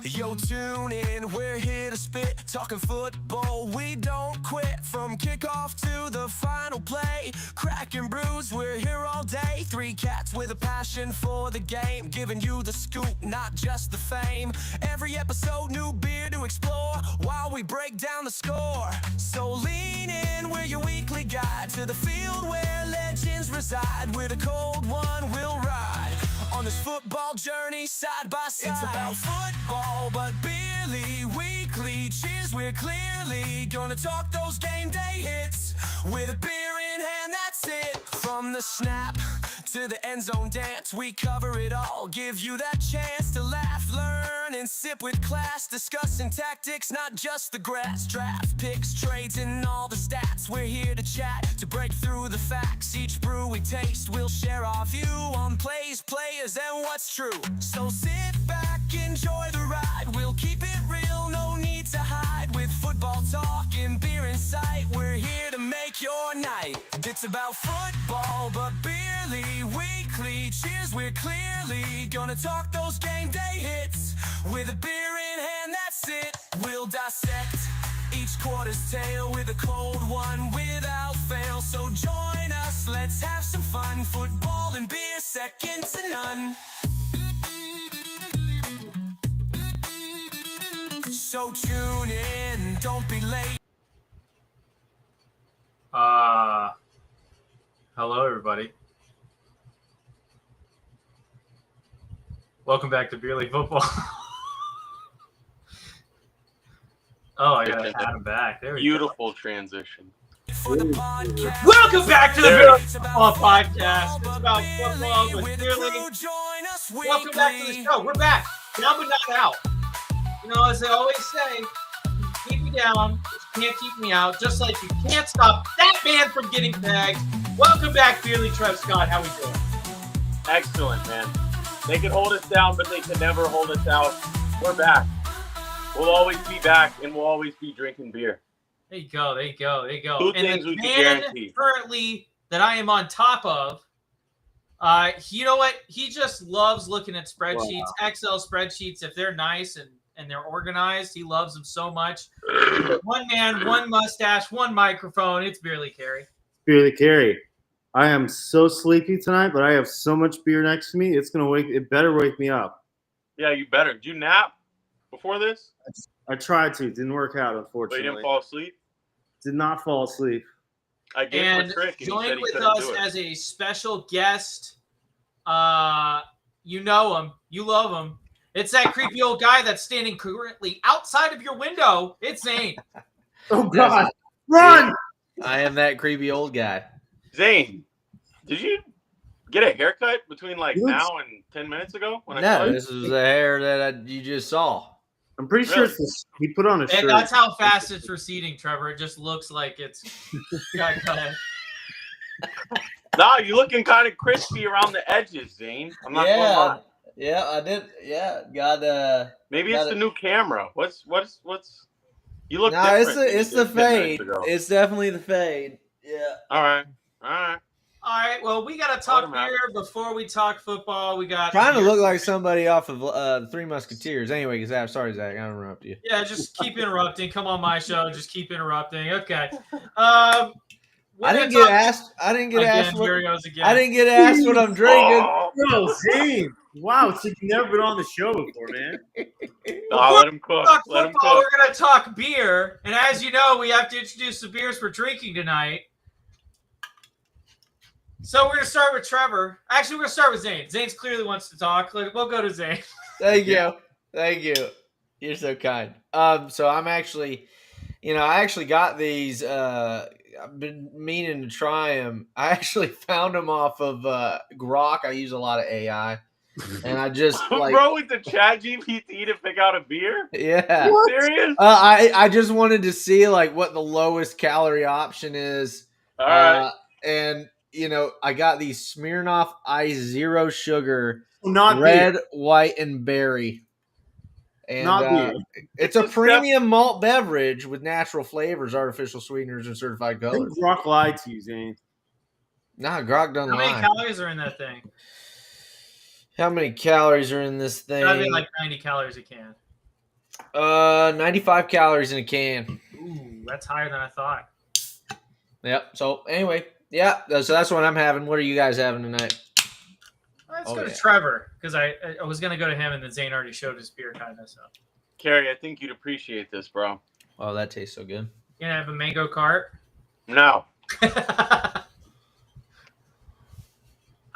Yo, tune in, we're here to spit, talking football, we don't quit. From kickoff to the final play, cracking brews, we're here all day. Three cats with a passion for the game, giving you the scoop, not just the fame. Every episode, new beer to explore, while we break down the score. So lean in, we're your weekly guide to the field where legends reside. We're the cold one, we'll ride on this football journey side by side. It's about football, but barely weekly. Cheers, we're clearly gonna talk those game day hits with a beer in hand, that's it. From the snap to the end zone dance, we cover it all. Give you that chance to laugh, learn, and sip with class. Discussing tactics, not just the grass. Draft picks, trades, and all the stats. We're here to chat, to break through the facts. Each brew we taste, we'll share our view on plays, players, and what's true. So sit back, enjoy the ride. We'll keep it real, no need to hide. With football talk and beer in sight, we're here to make your night. It's about football, but barely weekly. Cheers, we're clearly gonna talk those game day hits with a beer in hand, that's it. We'll dissect each quarter's tale with a cold one without fail. So join us, let's have some fun. Football and beer, second to none. So tune in, don't be late. Hello everybody. Welcome back to Beer League Football. Oh, I got Adam back. There we Beautiful transition. Welcome back to the Beer League Football Podcast. It's about football with Beer League. Welcome back to the show. We're back. Down but not out. You know, as they always say, keep me down, you can't keep me out, just like you can't stop that man from getting tagged. Welcome back, Beer League Trev Scott. How we doing? Excellent, man. They can hold us down, but they can never hold us out. We're back. We'll always be back, and we'll always be drinking beer. There you go. There you go. There you go. Two And things the we can man guarantee. currently that I am on top of, you know what? He just loves looking at spreadsheets, Excel spreadsheets. If they're nice and they're organized, he loves them so much. One man, one mustache, one microphone. It's Beerly Carey. Beerly Carey. I am so sleepy tonight, but I have so much beer next to me. It better wake me up. Yeah, you better. Did you nap before this? I tried to. Didn't work out, But unfortunately. you didn't fall asleep? Did not fall asleep. I gave him a trick, and he said joined he with couldn't us do it. as a special guest. You know him. You love him. It's that creepy old guy that's standing currently outside of your window. It's Zane. Oh, God. Run! I am that creepy old guy. Zane, did you get a haircut between now and 10 minutes ago? When I saw No, you? this is the hair that you just saw. I'm pretty sure Really? he put on a shirt. And that's how fast it's receding, Trevor. It just looks like it's got cut. Nah, you're looking kind of crispy around the edges, Zane. I'm not gonna lie. Yeah, I did. Yeah, got Maybe it's Got the it. new camera. What's you look No, different. it's the than you did 10 minutes fade. ago. It's definitely the fade. Yeah. All right. right. Well, we got to talk beer before we talk football. We got Trying to look like somebody off of the Three Musketeers. Anyway, sorry, Zach. I interrupted you. Yeah, just keep interrupting. Come on my show. Just keep interrupting. Okay. I didn't get asked. I didn't get asked. Here he goes again. I didn't get asked what I'm drinking. Bro, Zane. Wow, it's like you've never been on the show before, man. Let him cook. Let him cook. We're going to talk beer. And as you know, we have to introduce the beers we're drinking tonight. So we're going to start with Trevor. Actually, we're going to start with Zane. Zane's clearly wants to talk. We'll go to Zane. Thank you. Thank you. You're so kind. So I'm actually, I actually got these. I've been meaning to try them. I actually found them off of Grok. I use a lot of AI. And I just bro with the chat GPT to pick out a beer. Yeah, are you serious? I just wanted to see what the lowest calorie option is. All right, and I got these Smirnoff Ice Zero Sugar, Not red, beer. white, and berry. And Not beer. it's a premium malt beverage with natural flavors, artificial sweeteners, and certified colors. Grok lied to you, Zane. Nah, Grok doesn't lie. How many calories are in that thing? How many calories are in this thing? Gotta be like 90 calories a can. 95 calories in a can. Ooh, that's higher than I thought. Yep. So anyway, yeah. So that's what I'm having. What are you guys having tonight? Let's go to Trevor, because I was gonna go to him, and then Zane already showed his beer kind of. So, Carrie, I think you'd appreciate this, bro. Oh, that tastes so good. You gonna have a mango cart? No. What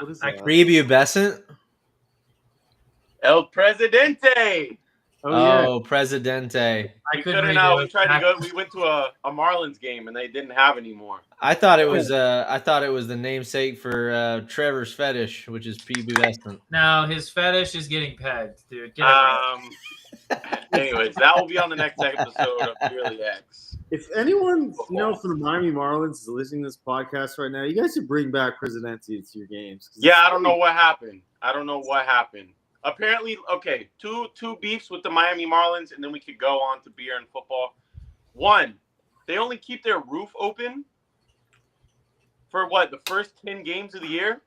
is that? Prepubescent? El Presidente. Oh, Presidente. I couldn't. We tried to go. We went to a Marlins game and they didn't have any more. I thought it was. I thought it was the namesake for Trevor's fetish, which is prepubescent. No, his fetish is getting pegged, dude. Get it right. Anyways, that will be on the next episode of Purely X. If anyone from the Miami Marlins is listening to this podcast right now, you guys should bring back Presidente to your games. Yeah, I don't know what happened. Apparently, okay, two beefs with the Miami Marlins, and then we could go on to beer and football. One, they only keep their roof open for the first 10 games of the year?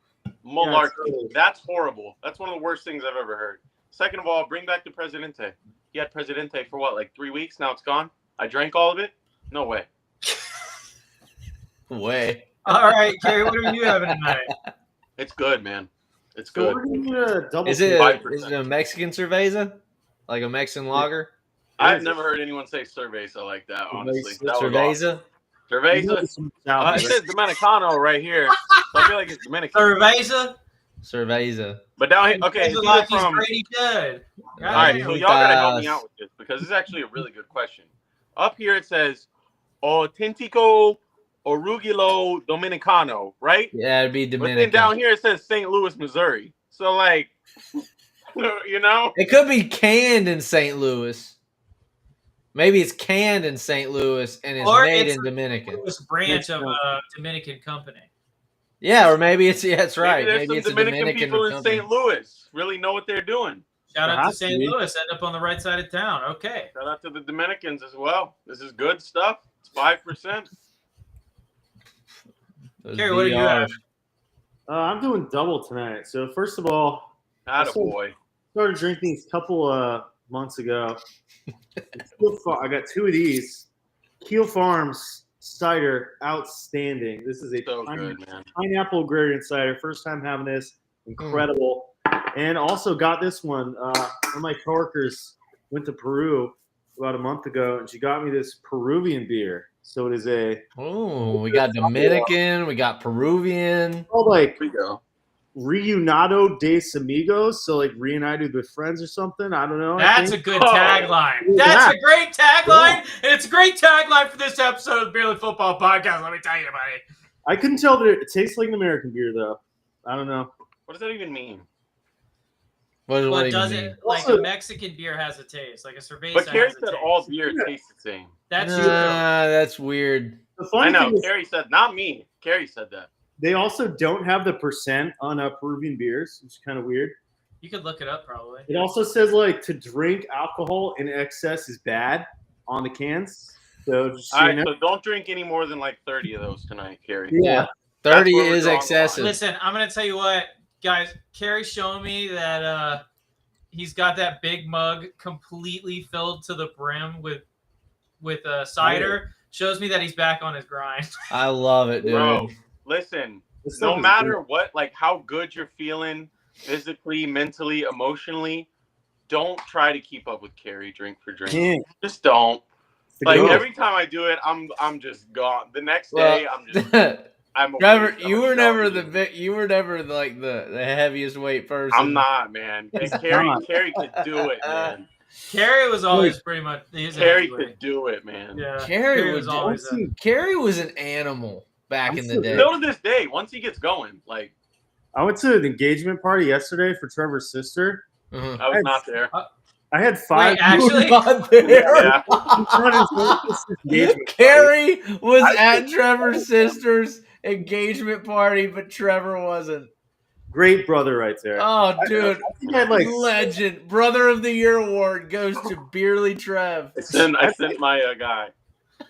Malarkey. Yeah, that's horrible. That's one of the worst things I've ever heard. Second of all, bring back the Presidente. He had Presidente for 3 weeks? Now it's gone? I drank all of it? No way. Way. All right, Kerry, what are you having tonight? It's good, man. It's good. Is it a Mexican cerveza? Like a Mexican lager? I've never heard anyone say cerveza like that, honestly. Cerveza? Cerveza? It says Dominicano right here. So I feel like it's Dominican. Cerveza? But down here, okay. It's like he's pretty good. All right, so y'all got to help me out with this because this is actually a really good question. Up here it says Auténtico Oruguilo Dominicano, right? Yeah, it'd be Dominican. But then down here it says St. Louis, Missouri. So, it could be canned in St. Louis. Maybe it's canned in St. Louis and it's made in Dominican. It's a branch of a Dominican company. Yeah, or maybe it's that's right. Maybe it's Dominican people in St. Louis really know what they're doing. Shout out to St. Louis, end up on the right side of town. Okay. Shout out to the Dominicans as well. This is good stuff. It's 5%. Kerry, what are you having? I'm doing double tonight. So first of all, I started drinking these a couple months ago. I got two of these. Keel Farms cider, outstanding. This is a pineapple gradient cider. First time having this. Incredible. And also got this one. One of my coworkers went to Peru about a month ago, and she got me this Peruvian beer. So it is we got Dominican, we got Peruvian. We go. Reunado de Amigos, so reunited with friends or something. I don't know. That's a good tagline. That's a great tagline, and it's a great tagline for this episode of the Barely Football Podcast. Let me tell you, buddy. I couldn't tell that it tastes like an American beer, though. I don't know. What does that even mean? What does it mean? Also, a Mexican beer has a taste, like a cerveza. But Carrie said all beer tastes the same. That's weird. I know. Carrie said, not me. Carrie said that. They also don't have the percent on Peruvian beers, which is kind of weird. You could look it up, probably. It also says to drink alcohol in excess is bad on the cans. So just so don't drink any more than 30 of those tonight, Carrie. Yeah. 30 where we're is drawing the line. excessive. Listen, I'm gonna tell you what, guys. Carrie's showing me that he's got that big mug completely filled to the brim with cider. Shows me that he's back on his grind. I love it, dude. Bro, listen, This stuff no is matter what, like how good you're feeling physically, mentally, emotionally, don't try to keep up with Carrie drink for drink. Can't. Just don't. It's the Like goat. every time I do it, I'm just gone. The next day, I'm a Trevor, waste. I'm you a were shell never game. you were never like the heaviest weight person. I'm not, man. And Carrie could do it, man. Carrie was always pretty much his Carrie heavyweight. could do it, man. Yeah, Carrie was would always. Carrie was an animal back in the day. Still to this day, once he gets going, like I went to an engagement party yesterday for Trevor's sister. Mhm. I was not there. I had 5 Wait, actually, Not there. Yeah. engagement Carrie was at Trevor's sister's engagement party, but Trevor wasn't. Great brother right there. Oh, dude. I think I had like Legend. Brother of the Year award goes to Beerly Trev. I sent my guy.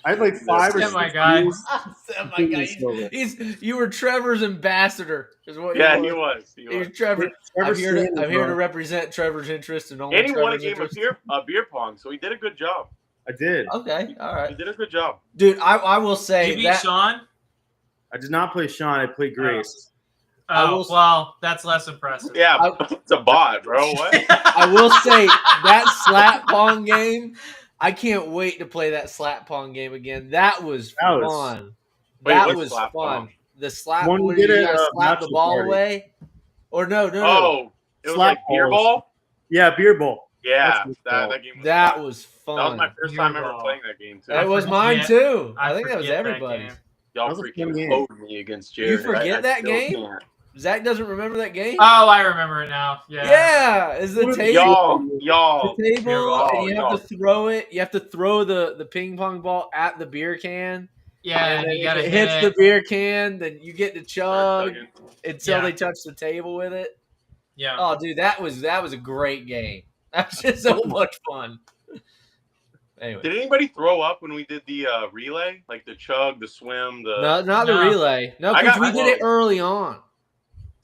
I had like 5 or Sent 6 my guy. beers. Oh my God. You were Trevor's ambassador, is what Yeah, you he were. was. He He was. was Trevor. Trevor I'm here Sanders, to bro. represent Trevor's interest and only And he won a Trevor's game of interest. beer pong, so he did a good job. I did. Okay, all He right. did a good job. Dude, I will did say you beat that Sean? I did not play Sean. I played Grace. I Oh, will- well, that's less impressive. Yeah, I- it's a bot, bro. What? I will say that slap pong game, I can't wait to play that slap pong game again. That was That was- fun. Wait, That what's was slap fun. pong? The slap One we where did you at, gotta slap the bachelor ball party. away. Or no. Oh, it was Slap like beer balls. ball. Yeah, beer bowl. Yeah, That's what it's called. that game. Was That fun. was That was fun. my first Beer time ever ball. playing that game too. That was forget- mine too. I I think that was forget that everybody's. game. Y'all That was a freaking fun game. owed me against Jared. You forget that still game? can't. Zach doesn't remember that game? Oh, I remember it now. Yeah. Yeah, is the table Y'all. the table y'all, and you y'all. have to throw it. You have to throw the ping pong ball at the beer can. Yeah, And and you gotta if it hit hits the it. beer can, then you get to chug Second. until Yeah. they touch the table with it. Yeah. Oh, dude, that was a great game. That was just so much fun. Anyway, Did anybody throw up when we did the relay? Like the chug, the swim, the. no, not the No. relay. No, I because got we did it close. early on.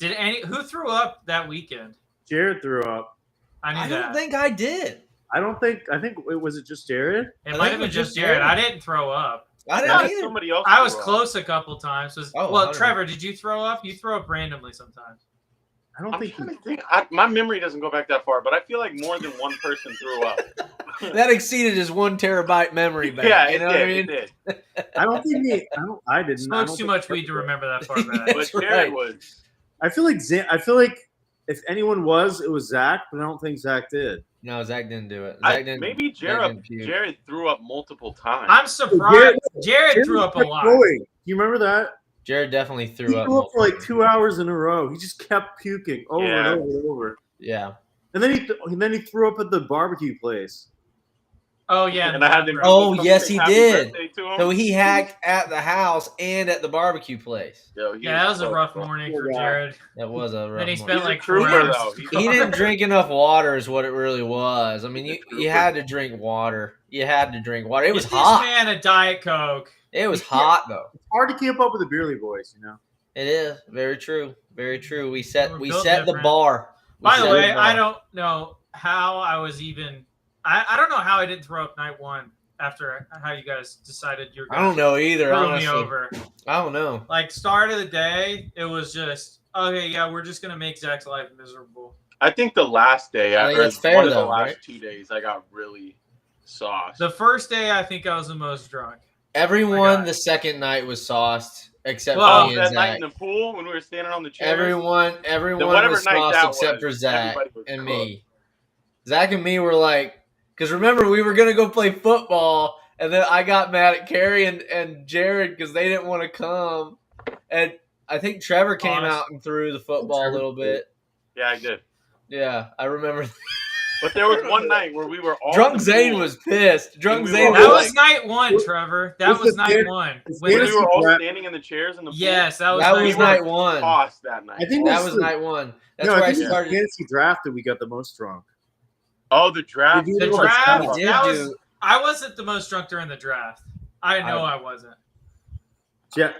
Who threw up that weekend? Jared threw up. I knew I that. don't think I did. I think it was it just Jared? It I might think have it been was just just Jared. Jared. I didn't throw up. I Yeah, didn't either. somebody else. I was threw up. close a couple times. Oh, Well, 100%. Trevor, did you throw up? You throw up randomly sometimes. I don't I'm think trying he, to think. My memory doesn't go back that far, but I feel like more than one person threw up. That exceeded his 1 terabyte memory bank. Yeah, you it know what I did. mean? It did. I don't think he I didn't. I Smokes don't too think much Jared weed to did. remember that far back. But That's Jared right. was. I feel like if anyone was, it was Zach, but I don't think Zach did. No, Zach didn't do it. Zach didn't. Maybe Zach Jared. didn't puke. Jared threw up multiple times. I'm surprised. Jared Jared threw up a kept lot. going. You remember that? Jared definitely He threw up. threw up for like multiple 2 hours in a row. He just kept puking over Yeah. and over and over. Yeah. And then he threw up at the barbecue place. Oh yeah. and I had them. Oh, come yes, say he happy did. birthday to him. So he hacked at the house and at the barbecue place. Yo, he Yeah, that was a so rough drunk. morning Poor for guy. Jared. That was a rough Then he morning. spent He's a like 4 trooper, hours. though. He didn't drink enough water is what it really was. I mean, He's a you trooper. had to drink water. You had to drink water. It was Get this hot. man a Diet Coke. It was hot though. It's hard to keep up with the Beerly boys, you know. It is very true. Very true. We set We're built the different. bar. We By the set way, bar. I don't know how I was even. I don't know how I didn't throw up night one after how you guys decided you're. I don't know either. Threw Honestly, me over. I don't know. Like start of the day, it was just okay. Yeah, we're just gonna make Zach's life miserable. I think the last day, I think or that's fair, one of the though, last right? 2 days, I got really sauced. The first day, I think I was the most drunk. Everyone God. the second night was sauced except Well, for me and that night Zach. in the pool when we were standing on the chairs. Everyone whatever was night sauced that except was, for Zach everybody was and cooked. me. Zach and me were like, because remember we were gonna go play football, and then I got mad at Carrie and Jared because they didn't want to come, and I think Trevor came Honest. out and threw the football a little bit. Yeah, I did. Yeah, I remember. But there was one night where we were all Drunk in the Zane pool, was pissed. Drunk And we Zane were That all was was like, night one, Trevor. That was night one. when When- we were all Fantasy standing in the chairs in the pool. Yes, that was that night was one. night one. Tossed that night. I think That this was is- night one. That's No, where I I think it's the started. fantasy draft that we got the most drunk. Oh, the draft. Did you The do draft. That did That do- was. I wasn't the most drunk during the draft. I know I wasn't.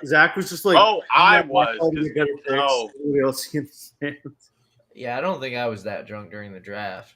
Zach was just like, oh, I was. No. Else can stand. Yeah, I don't think I was that drunk during the draft.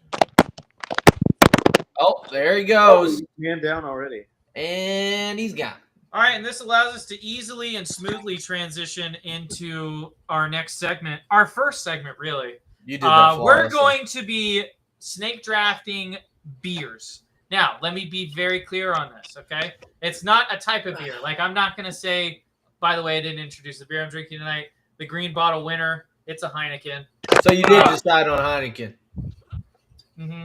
Oh, there he goes. Man down already. And he's gone. All right, and this allows us to easily and smoothly transition into our next segment. Our first segment, really. You did that we're going to be snake drafting beers. Now, let me be very clear on this, okay? It's not a type of beer. Like, I'm not going to say, by the way, I didn't introduce the beer I'm drinking tonight. The green bottle winner, it's a Heineken. So you did decide on Heineken. Mm-hmm.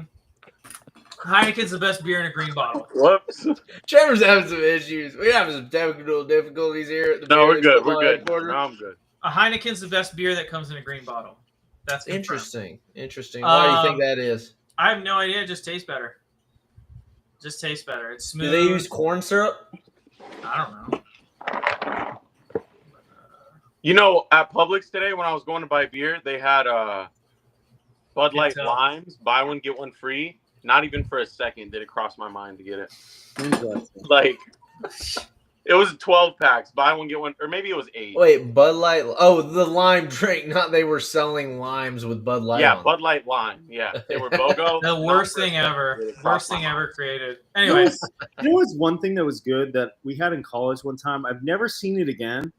Heineken's the best beer in a green bottle. Whoops. Trevor's having some issues. We're having some technical difficulties here. At the No, we're good. We're good. No, I'm good. A Heineken's the best beer that comes in a green bottle. That's confirmed. Interesting. Interesting. Why do you think that is? I have no idea. It just tastes better. It's smooth. Do they use corn syrup? I don't know. You know, at Publix today when I was going to buy beer, they had Bud Light Limes, buy one, get one free. Not even for a second did it cross my mind to get it. Like, it was 12 packs. Buy one, get one. Or maybe it was 8. Wait, Bud Light. Oh, the lime drink. Not they were selling limes with Bud Light on. Bud Light Lime. Yeah, they were BOGO. The worst thing ever. Worst thing ever created. Anyways. You know what's one thing that was good that we had in college one time? I've never seen it again.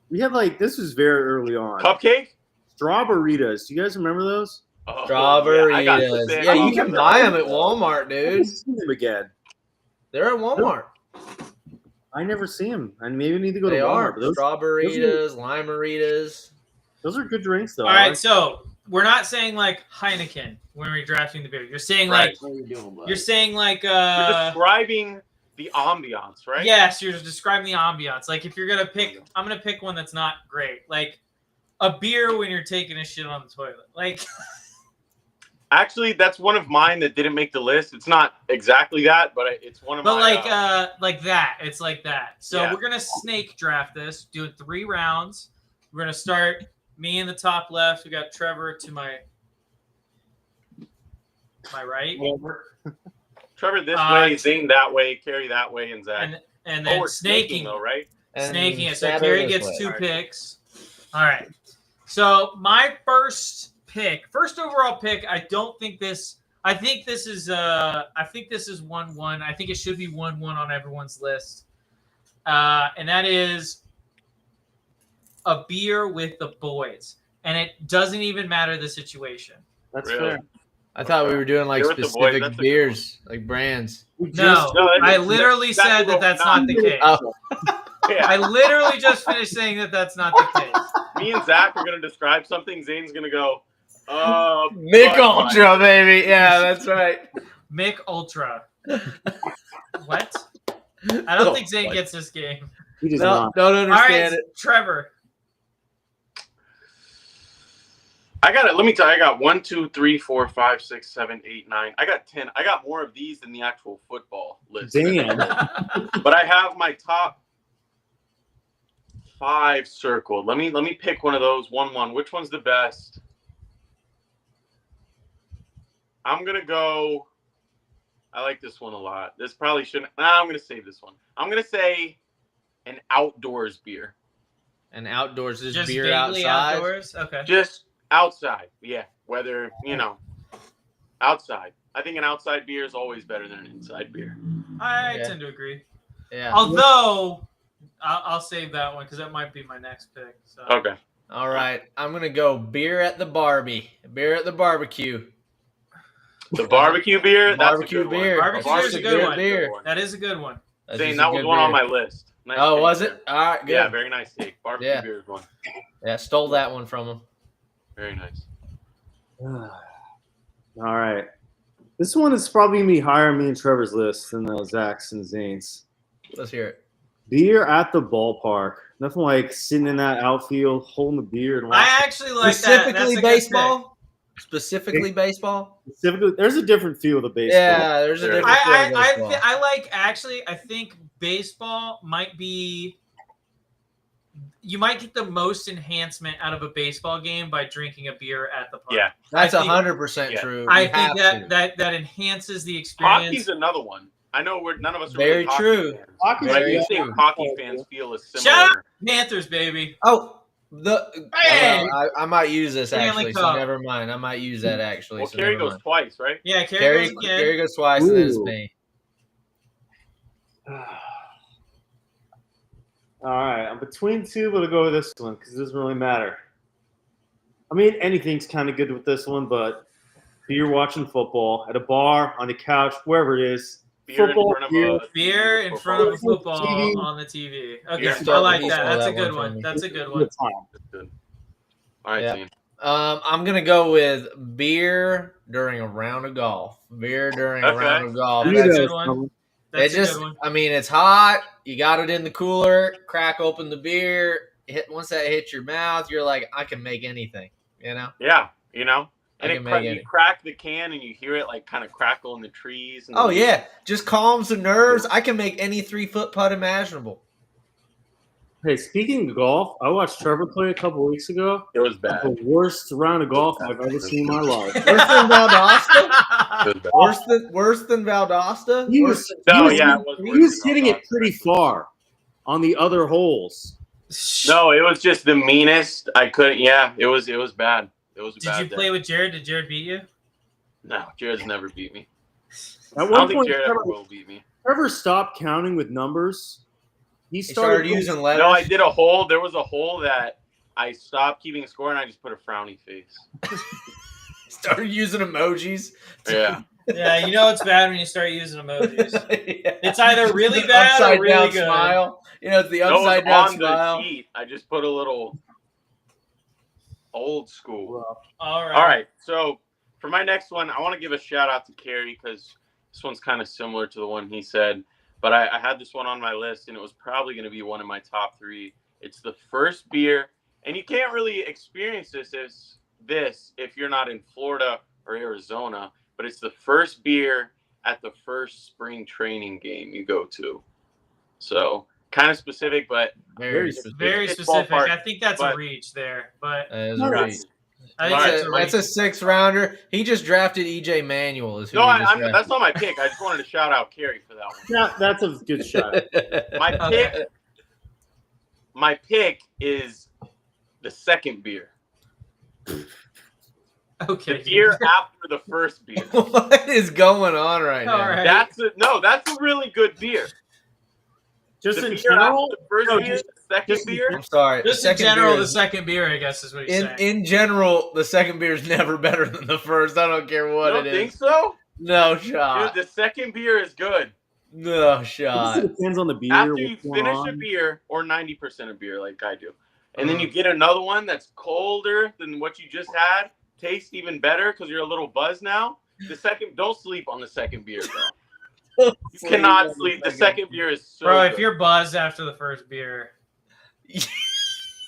We had, like, this was very early on. Cupcake? Strawberritas. Do you guys remember those? Oh, Strawberritas. Yeah, you can buy them at Walmart, dude. I've seen them again. They're at Walmart. I never see them. I maybe need to go They to are. Walmart. Strawberritas, limeritas. Those are good drinks, though. All right, so we're not saying like Heineken when we're drafting the beer. You're saying like you're saying like you're describing the ambiance, right? Yes, you're describing the ambiance. Like if you're gonna pick, I'm gonna pick one that's not great. Like a beer when you're taking a shit on the toilet. Like actually, that's one of mine that didn't make the list. It's not exactly that, but it's one of my. But like that. It's like that. So we're gonna snake draft this, doing 3 rounds. We're gonna start me in the top left. We got Trevor to my right. Trevor this way, Zane that way, Carrie that way, and Zach. And then snaking though, right? Snaking it. So Carrie gets 2 picks. All right. So my first overall pick, I think this is 1-1. I think it should be 1-1 on everyone's list. And that is a beer with the boys. And it doesn't even matter the situation. That's fair. I thought we were doing like specific beers, like brands. No, I literally said that's not the case. Oh. Yeah. I literally just finished saying that's not the case. Me and Zach are going to describe something. Zane's going to go, Mick Ultra, baby. Yeah, that's right. Mick Ultra. What? I don't think Zane gets this game. He does not. Don't understand it. Trevor. I got it. Let me tell you, I got 1, 2, 3, 4, 5, 6, 7, 8, 9. I got 10. I got more of these than the actual football list. Damn. But I have my top 5 circled. Let me pick one of those. 1-1. Which one's the best? I'm gonna go. I like this one a lot. This probably shouldn't. I'm gonna save this one. I'm gonna say an outdoors beer. An outdoors is just beer outside. Outdoors? Okay. Just outside. Yeah. Whether outside. I think an outside beer is always better than an inside beer. I tend to agree. Yeah. Although I'll save that one because that might be my next pick. So. Okay. All right. I'm gonna go beer at the Barbie. Beer at the barbecue. The barbecue beer. Barbecue beer. Barbecue is a good one. Beer. That is a good one. Zane, that was one on my list. Nice oh, was it? All right, good. Yeah, very nice take. Barbecue beer is one. Yeah, stole that one from him. Very nice. All right. This one is probably going to be higher on me and Trevor's list than Zach's and Zane's. Let's hear it. Beer at the ballpark. Nothing like sitting in that outfield, holding the beer and watching. I actually like Specifically that. baseball? Specifically baseball? Specifically, there's a different feel to baseball. Yeah, there's a different feel to baseball. I think baseball might be. You might get the most enhancement out of a baseball game by drinking a beer at the park. Yeah, that's 100% true. I think that enhances the experience. Hockey's another one. I know none of us are Very really hockey true. fans. Hockey's But I Very do think true. hockey fans feel a Shut similar. Panthers, baby. Oh, Hey! I might use this Stanley actually. So Cup. never mind. I might use that actually. Well, So Kerry never goes mind. twice, right? Yeah, Carrie goes again. Kerry goes twice, and then it's Ooh. me. All right, I'm between two, but I'll go with this one because it doesn't really matter. I mean, anything's kind of good with this one, but beer watching football at a bar, on the couch, wherever it is. Beer Football, in front of beer. a Beer in front of a football TV. on the TV. Okay, Yeah. I like He's that. got That's a that good one one. for me. That's a good one. Good time. That's good. All right, Yeah. team. I'm gonna go with beer during a round of golf. Beer during a Okay. round of golf. That's That's a good one. That's it. a Just, good one. I mean, it's hot. You got it in the cooler. Crack open the beer. Once that hits your mouth, you're like, I can make anything. You know. Yeah, you know, I and can make you any. crack the can and you hear it like kind of crackle in the trees. And Oh yeah, just calms the nerves. I can make any 3-foot putt imaginable. Hey, speaking of golf, I watched Trevor play a couple weeks ago. It was bad. The worst round of golf I've ever seen in my life. Worse than Valdosta? It was bad. Worse than Valdosta? He Worse was, than- No, he was, yeah, it was he worse was than hitting it Valdosta. pretty far on the other holes. No, it was just the meanest. I couldn't. Yeah, it was bad. It was a Did bad you day. play with Jared? Did Jared beat you? No, Jared's never beat me. At I one don't think point, Jared ever Trevor, will beat me. Trevor stopped counting with numbers. He He started, started using letters. No, I did a hole. There was a hole that I stopped keeping score and I just put a frowny face. Started using emojis. Yeah. Yeah, you know it's bad when you start using emojis. Yeah. It's either really bad upside or really down good. smile. You know, it's the No, it was upside down on smile. the sheet. I just put a little old school. All right. All right. So for my next one, I want to give a shout out to Kerry because this one's kind of similar to the one he said. But I had this one on my list, and it was probably going to be one of my top 3. It's the first beer, and you can't really experience this if you're not in Florida or Arizona. But it's the first beer at the first spring training game you go to. So kind of specific, but Very specific. Very It's specific. ballpark, I think that's but- a reach there, but That is No, a no. reach. I think Alright, that's a That's reach. a 6th rounder. He just drafted EJ Manuel. Is who no, he just that's not my pick. I just wanted to shout out Kerry for that one. Yeah, that's a good shot. drafted. My pick is the second beer. Okay. The beer after the first beer. What is going on right now? All right. That's a really good beer. Just The in beer general, after the first No, beer, just- the second just in beer. I'm sorry. Just the in second general, beer the is- second beer, I guess, is what he's saying. in general, the second beer is never better than the first. I don't care You what don't it think is. so? No Dude, shot. the second beer is good. No I guess shot. it depends on the beer. After you what's going finish a on. beer or 90% of beer, like I do, and then you get another one that's colder than what you just had, tastes even better because you're a little buzzed now. Don't sleep on the second beer, bro. You cannot sleep. The second beer is so Bro, good. if you're buzzed after the first beer,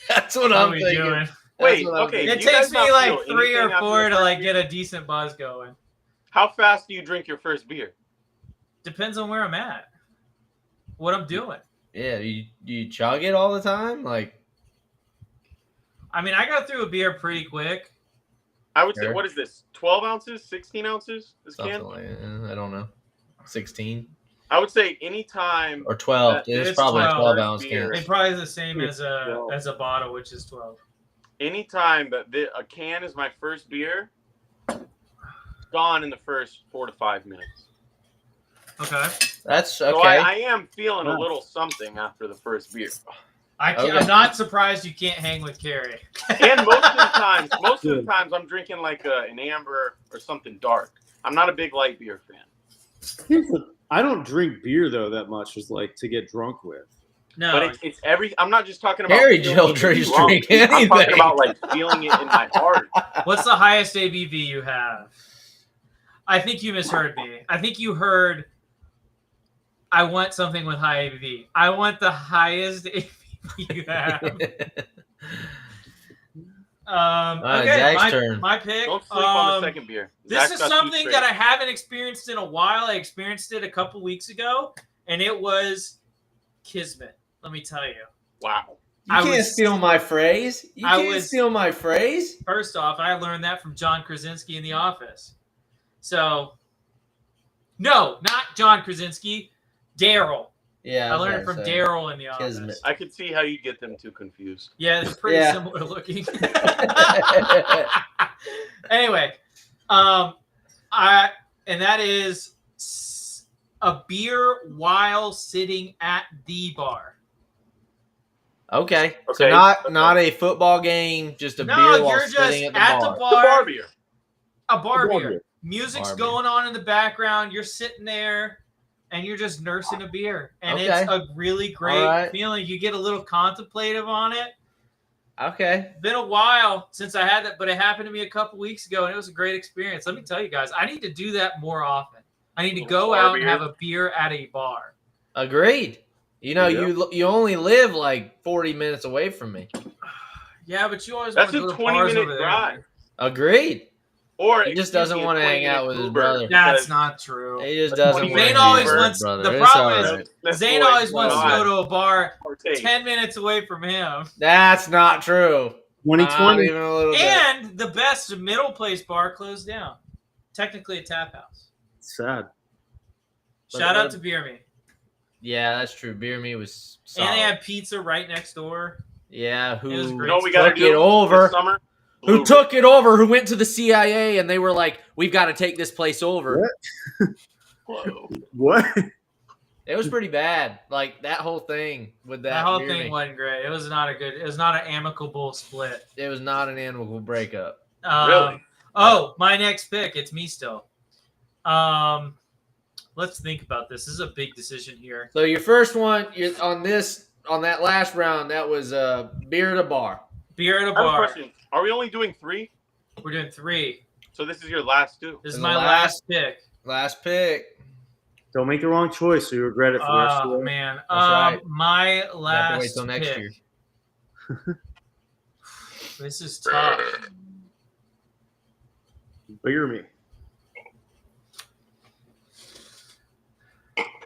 That's what what I'm are we thinking. doing? That's Wait, what I'm okay. thinking. It you takes guys me not like feel 3 or anything after 4 the to first like beer? get a decent buzz going. How fast do you drink your first beer? Depends on where I'm at, what I'm doing. Yeah, you chug it all the time? Like, I mean, I got through a beer pretty quick. I would say, Sure. what is this? 12 ounces? 16 ounces? This something can? like that. I don't know. 16 I would say anytime. or 12. That It's is probably a 12 12-ounce beer. can. It's probably the same Yeah, as a bottle, which is 12. Anytime that a can is my first beer, gone in the first 4 to 5 minutes. Okay. That's So okay. I am feeling a Nice. little something after the first beer. Okay. I'm not surprised you can't hang with Carrie. And most of the times I'm drinking like an amber or something dark. I'm not a big light beer fan. I don't drink beer though that much, as like to get drunk with. No, But it's I'm not just talking about Harry feeling Childress drunk. drink I'm anything. talking about like feeling it in my heart. what's the highest ABV you have? I think you misheard me. I think you heard I want something with high ABV. I want the highest ABV you have. Okay, Zach's turn. my pick. Don't sleep on the second beer. This Zach's is got two something straight. that I haven't experienced in a while. I experienced it a couple weeks ago, and it was kismet. Let me tell you. Wow. You I can't was- steal my phrase. You I can't was- steal my phrase. First off, I learned that from John Krasinski in The Office. So No, not John Krasinski. Daryl. Yeah, I learned it from Daryl in the office. Kismet. I could see how you get them too confused. Yeah, they're pretty Yeah. similar looking. Anyway, and that is a beer while sitting at the bar. Okay. So Okay. not a football game, just a No, beer while you're just sitting at the the bar. The bar. bar beer. A bar bar beer. beer. Music's Bar beer. going on in the background. You're sitting there, and you're just nursing a beer, and Okay. it's a really great All right. feeling. You get a little contemplative on it. Okay. Been a while since I had that, but it happened to me a couple weeks ago, and it was a great experience. Let me tell you guys, I need to do that more often. I need to go Bar out and beer. have a beer at a bar. Agreed. You know, Yeah. you only live like 40 minutes away from me. Yeah, but you always That's want to a go to bars 20-minute over there. drive. Agreed. Or He just excuse doesn't me, a want to hang 20-minute out with his Uber brother. That's because not true. He just That's doesn't 20 want to Zane hang always out with wants. his brother. The It's problem all is right. that Zane boy always wants to God. go to a bar partake. 10 minutes away from him. That's not true. Not 2020. even a little bit. And the best middle place bar closed down. Technically a tap house. Sad. Shout out to Beer Me. Yeah, that's true. Beer Me was solid. And they had pizza right next door. Yeah, It was who great. You know what we gotta took do it over? this summer? Who Blue took it over? Who went to the CIA and they were like, "We've got to take this place over." What? Whoa. What? It was pretty bad. Like that whole thing with that. That whole Beer thing Me. wasn't great. It was not an amicable split. It was not an amicable breakup. Really? Oh, my next pick. It's me still. Let's think about this. This is a big decision here. So your first one, on that last round, that was beer at a bar. Beer at a I have a bar. question. Are we only doing 3? We're doing 3. So this is your last 2. This is And my the last pick. Last pick. Don't make the wrong choice, so you regret it for the rest of the Oh way. man. That's right. My You have to last wait till next pick. year. This is tough. Beer me.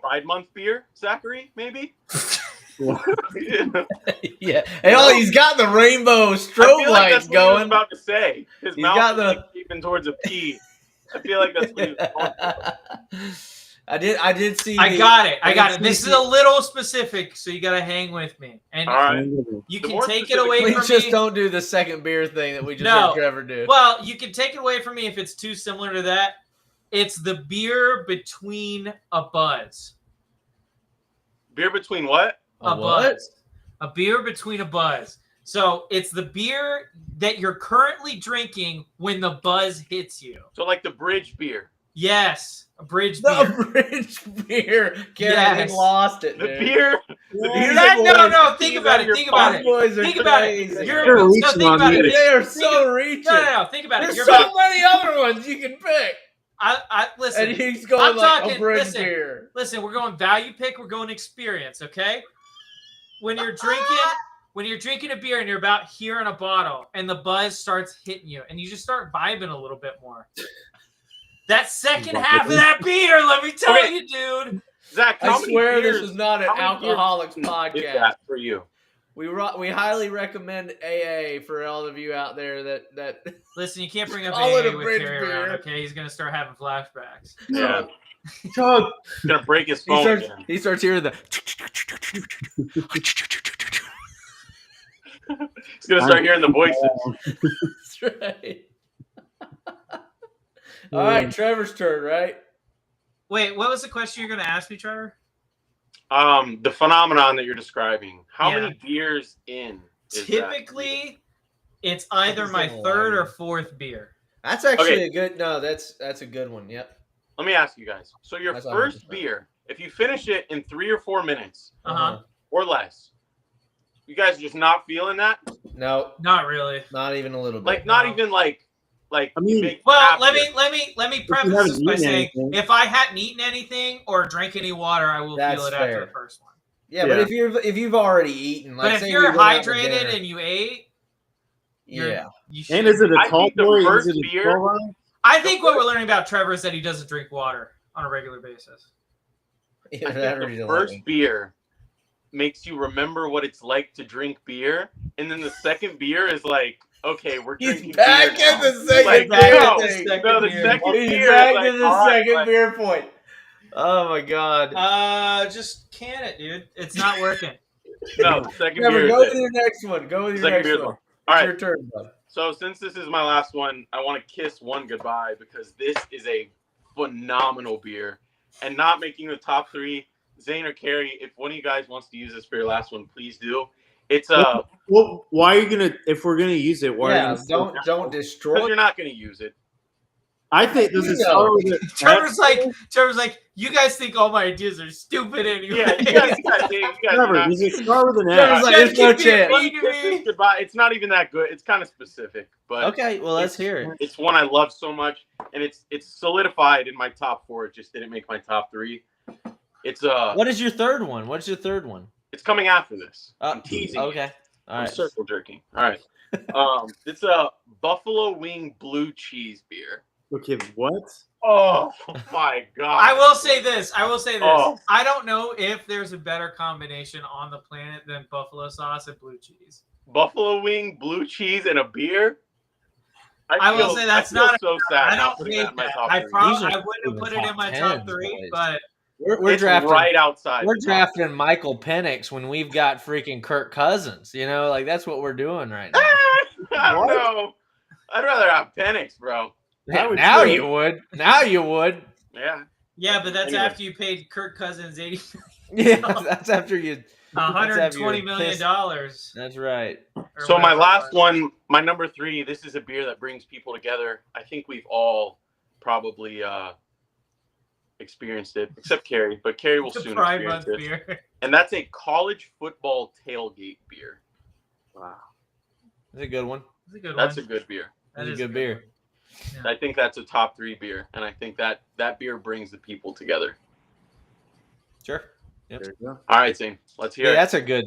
Pride Month beer, Zachary, maybe? What? Yeah. Hey, he's got the rainbow I strobe feel like lights that's what he was going. about to say. His He's mouth got is the- like keeping towards a P. I feel like that's what he was going for. I did see. I got it. I got did it. This see- is a little specific, so you gotta hang with me. And All right. you The can more take it specific- away Please from just me. don't do the second beer thing that we just No. heard Trevor do. Well, you can take it away from me if it's too similar to that. It's the beer between a buzz. Beer between what? A what? buzz. A beer between a buzz. So it's the beer that you're currently drinking when the buzz hits you. So like the bridge beer. Yes, a bridge beer. The bridge beer. Karen Yes. lost it, The dude. beer. No, think about it. Think about These it. boys are Think about crazy. it. You're No, reaching think on about me. it. They are Think so of- reaching. No. Think about it. There's You're so about, many other ones you can pick. I listen. And he's going I'm like talking- a bridge listen. beer. Listen, we're going value pick. We're going experience. Okay. When you're drinking a beer and you're about here in a bottle, and the buzz starts hitting you, and you just start vibing a little bit more. That second half of that beer, let me tell Okay. you, dude. Zach, how I many swear beers, this is not an how many beers alcoholics is podcast. that for you? We highly recommend AA for all of you out there that Listen, you can't bring up Call it AA a with bridge Terry beer. around, okay? He's gonna start having flashbacks. Yeah. Chug. He's gonna break his he phone starts again. he starts hearing the He's gonna start hearing the voices. That's right. All right, Trevor's turn, right? Wait, what was the question you're gonna ask me, Trevor? The phenomenon that you're describing. How Yeah. many beers in? is that? Typically, it's either my He's third lying. or fourth beer. That's actually Okay. a good. No, that's a good one. Yep. Let me ask you guys. So your That's first 100%. beer, if you finish it in 3 or 4 minutes Uh-huh. or less, you guys are just not feeling that? No, Not really. not even a little bit. Like not No. even like I mean- big Well, tap let beer. me preface haven't this by eaten saying anything. if I hadn't eaten anything or drank any water, I will That's feel it after fair. the first one. yeah, but Yeah. if you've already eaten, like But if say you're we went out to hydrated dinner, and you ate, you're, yeah, you should. And is it a I tall think the boy? first Is it a beer- 12 ounce? I think what we're learning about Trevor is that he doesn't drink water on a regular basis. yeah I that think the really first like- beer makes you remember what it's like to drink beer, and then the second beer is like, okay, we're He's drinking back beer in now. the second Like, beer no, thing. no, the second He's beer back is like, to the all right, second like, beer point. Oh my god. Just can it, dude. It's not working. No, second Trevor, beer. go with your next one. Go with your Second next beer's one. one. It's All right. your turn, bud. So since this is my last one, I want to kiss one goodbye because this is a phenomenal beer. And not making the top 3, Zane or Carrie, if one of you guys wants to use this for your last one, please do. It's Well, why are you gonna? If we're gonna use it, why are you gonna? Don't because destroy. you're not gonna use it. I think does it start with it? Trevor's like, you guys think all my ideas are stupid anyway. Yeah, you guys Trevor, not, does it start with an Trevor's S? like, Just there's no keep being chance. mean to Kiss me. this goodbye. It's not even that good. It's kind of specific, but Okay, well let's hear it. it's one I love so much, and it's solidified in my top 4. It just didn't make my top 3. It's What is your third one? What's your third one? It's coming after this. I'm teasing. Okay. All I'm right. circle jerking. All right. It's a Buffalo Wing Blue Cheese beer. Okay, what? Oh my god! I will say this. Oh. I don't know if there's a better combination on the planet than buffalo sauce and blue cheese. Buffalo Wing Blue Cheese and a beer. I will say that's not. so sad. I not don't putting hate that in my that. top I 3. probably These are wouldn't have put it in my top 3, boys. but We're It's drafting right outside. We're the top drafting Michael Penix when we've got freaking Kirk Cousins. You know, like that's what we're doing right now. 3. I don't know. I'd rather have Penix, bro. Now you would. Now you would. Yeah. yeah, but that's Anyway. after you paid Kirk Cousins Yeah, that's after you. $120 million. That's right. So my last one, my number 3. This is a beer that brings people together. I think we've all probably experienced it, except Carrie. But Carrie will soon Pride experience Month it. beer. And that's a college football tailgate beer. Wow. That's a good one. That's a good one. That's a good beer. That's a good beer. I think that's a top 3 beer, and I think that beer brings the people together. Sure. There you go. All right, Zane, let's hear Yeah, it.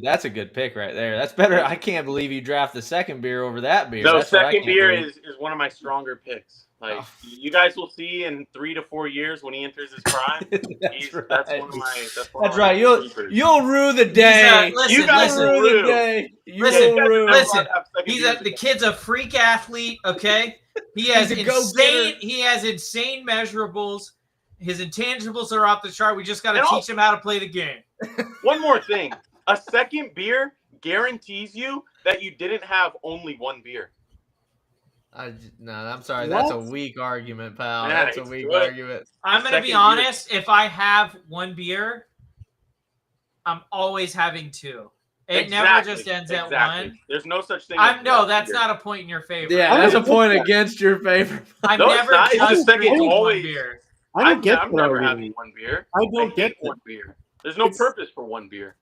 that's a good pick right there. That's better. I can't believe you draft the second beer over that beer. No, That's what I second can't beer believe. is one of my stronger picks. Like Oh. you guys will see in 3 to 4 years when he enters his prime. That's right. That's one of my. That's right. You'll rue the day. Listen, You guys listen. will Rue the day. Listen, You'll rue. listen. The kid's a freak athlete. Okay, he has He's a go-getter. He has insane measurables. His intangibles are off the chart. We just got to And teach him how to play the game. One more thing: a second beer guarantees you that you didn't have only one beer. No, I'm sorry. What? That's a weak argument, pal. Yeah, That's a it's weak good. argument. I'm gonna Second be beer. honest. If I have one beer, I'm always having 2. It never just ends at one. There's no such thing. as No, one that's beer. not a point in your favor. Yeah, that's a point against your favor. I'm No, it's never not. It's just the second drinking one always- beer. I don't get I'm that never argument. having one beer. I don't hate get that. one beer. There's no purpose for one beer.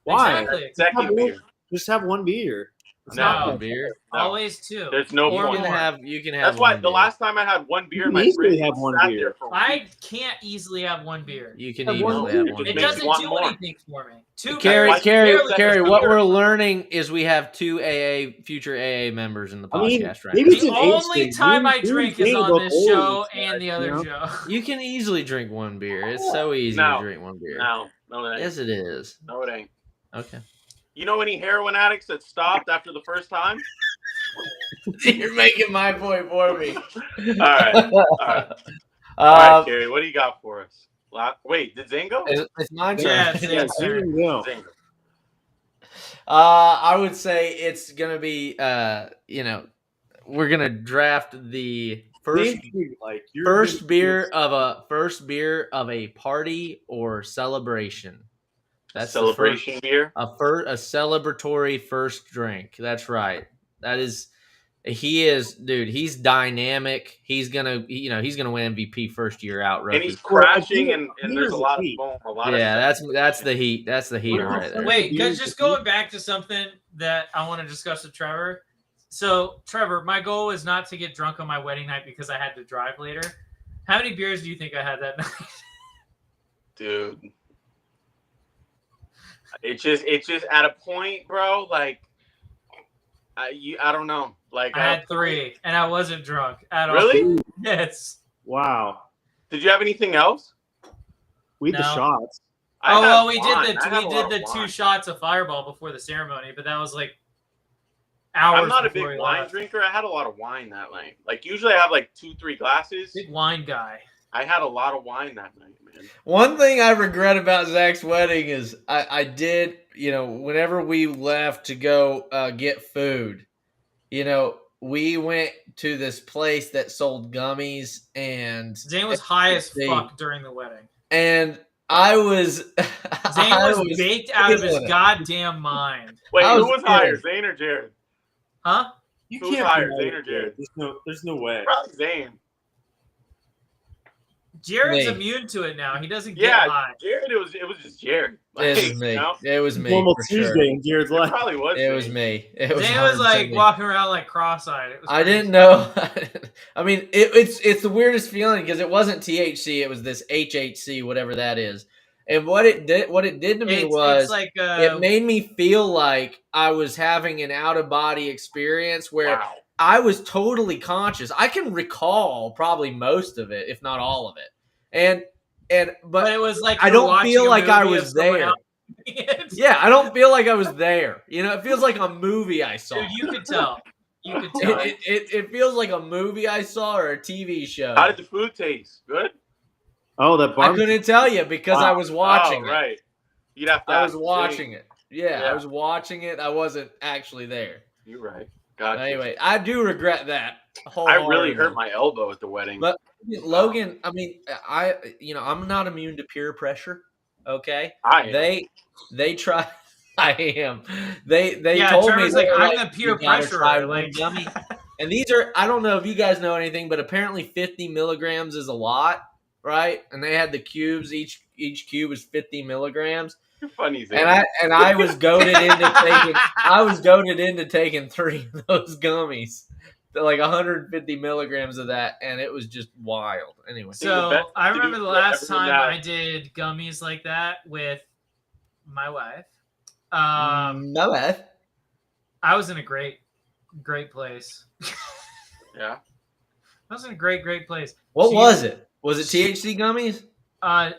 Why? Exactly. Second beer. Just have one beer. It's No. not one beer. No. Always 2. There's no Or point. more. You can have. That's why one the beer. last time I had one beer in You my can easily fridge, have it one sat beer. there for I weeks. can't easily have one beer. You can Have one easily beer. have It one just It beer. makes doesn't one do more. anything for me. Carrie, Like, Carrie, what beer. we're learning is we have 2 future AA members in the I mean, podcast right maybe now. it's The an age only thing. time I You drink think is on about this old show guys, and the you other know? show. You can easily drink one beer. It's so easy No. to drink one beer. No, it ain't. Yes, it is. No, it ain't. Okay. You know any heroin addicts that stopped after the first time? You're making my point for me. All right. All right. All right, Carrie, what do you got for us? Wait, did Zane go? It's my turn. Yeah, it's Yeah, his there turn. you go. Zane go. I would say it's gonna be we're gonna draft the first Like you're first beer of a party or celebration. That's Celebration beer. a celebratory first drink. That's right. He's dynamic. He's gonna win MVP first year out. And Rookie. he's crashing, and Here's there's a the lot of heat. foam. A lot of That's the heat. That's the heater right there. Wait, guys, just going back to something that I want to discuss with Trevor. So, Trevor, my goal is not to get drunk on my wedding night because I had to drive later. How many beers do you think I had that night? dude. It's just at a point, bro. Like, I don't know. Like, I had 3, and I wasn't drunk at all. really? Yes. Wow. Did you have anything else? We had the No. shots. I Oh had well, we wine. I did had a lot the of 2 wine. shots of Fireball before the ceremony, but that was like hours. I'm not a before big we wine left. drinker. I had a lot of wine that night. Like usually I have like 2-3 glasses. Big wine guy. I had a lot of wine that night, man. One thing I regret about Zach's wedding is I did, whenever we left to go get food, we went to this place that sold gummies and Zane was high as fuck during the wedding. And I was Zane was baked out of his goddamn mind. Wait, who was higher, Zane or Jared? Huh? Who was higher, Zane or Jared? There's no way. Probably Zane. Jared's immune to it now. He doesn't get high. Jared, it was just Jared. It was me. It was me. Normal Tuesday in Jared's life. It probably was. It was me. Zane was like walking around like cross-eyed. I didn't know. I mean, it's the weirdest feeling because it wasn't THC. It was this HHC, whatever that is. And what it did to me was like, it made me feel like I was having an out-of-body experience where I was totally conscious. I can recall probably most of it, if not all of it. But it was like I don't feel like I was there. Yeah, I don't feel like I was there. It feels like a movie I saw. Dude, you could tell. You could tell. It feels like a movie I saw or a TV show. How did the food taste? Good? Oh, that I couldn't tell you because I was watching it. Right. You'd have to I was watching it. Yeah, I was watching it. I wasn't actually there. You're right. Gotcha. Anyway, I do regret that. I really hurt my elbow at the wedding. But Logan, I mean, I'm not immune to peer pressure. Okay, they try. I am. They told Trevor's me I'm the peer pressure. Gummy. And these are, I don't know if you guys know anything, but apparently 50 milligrams is a lot, right? And they had the cubes. Each cube is 50 milligrams. You're funny, Zane. And I was goaded into taking 3 of those gummies. Like 150 milligrams of that, and it was just wild. Anyway, so I remember the last time I did gummies like that with my wife. My wife. I was in a great place. Yeah, I was in a great place. What was it? Was it THC gummies?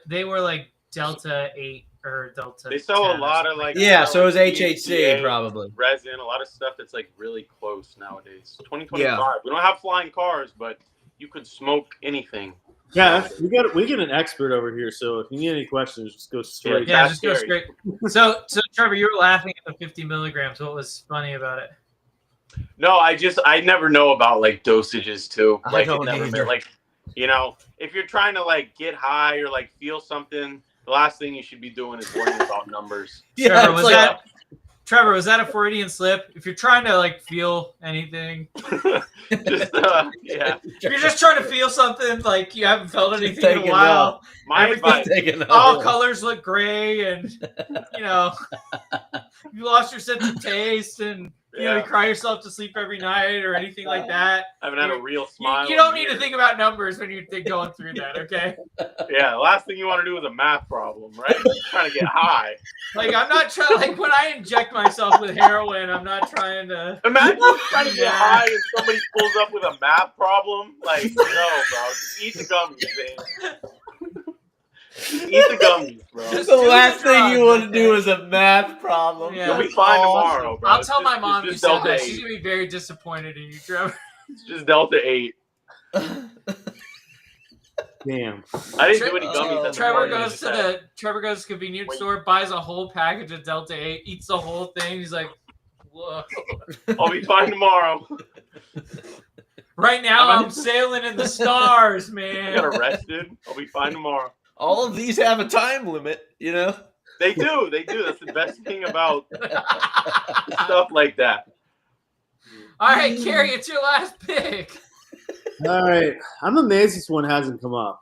They were like Delta 8 or Delta. They sell a lot of like so it was HHC probably resin, a lot of stuff that's like really close nowadays. 2025. Yeah. We don't have flying cars, but you could smoke anything. Yeah, we get an expert over here. So if you need any questions, just go straight. Yeah, just go straight. So Trevor, you were laughing at the 50 milligrams. What was funny about it? No, I never know about like dosages too. Like I don't it never either. like if you're trying to like get high or like feel something, the last thing you should be doing is worrying about numbers. Yeah, Trevor, was that a Freudian slip? If you're trying to like feel anything, just yeah. If you're just trying to feel something, like you haven't felt anything in a while. My advice, all colors look gray, and you lost your sense of taste, and you cry yourself to sleep every night or anything like that. I haven't had a real smile. You don't need to think about numbers when you're going through that, okay? Yeah, the last thing you want to do is a math problem, right? You're trying to get high. Like, I'm not trying, like, when I inject myself with heroin, I'm not trying to. Imagine trying to get high and somebody pulls up with a math problem. Like, no, bro, just eat the gummies, man. Eat the gummies, bro. The last thing you want to do is a math problem. Yeah. You'll be fine tomorrow, bro. I'll tell my mom you said that. She's going to be very disappointed in you, Trevor. It's just Delta 8. Damn. I didn't do any gummies. Trevor goes to the convenience store, buys a whole package of Delta 8, eats the whole thing. He's like, whoa. I'll be fine tomorrow. Right now, I'm sailing in the stars, man. I got arrested. I'll be fine tomorrow. All of these have a time limit, They do. That's the best thing about stuff like that. All right, Carrie, it's your last pick. All right. I'm amazed this one hasn't come up.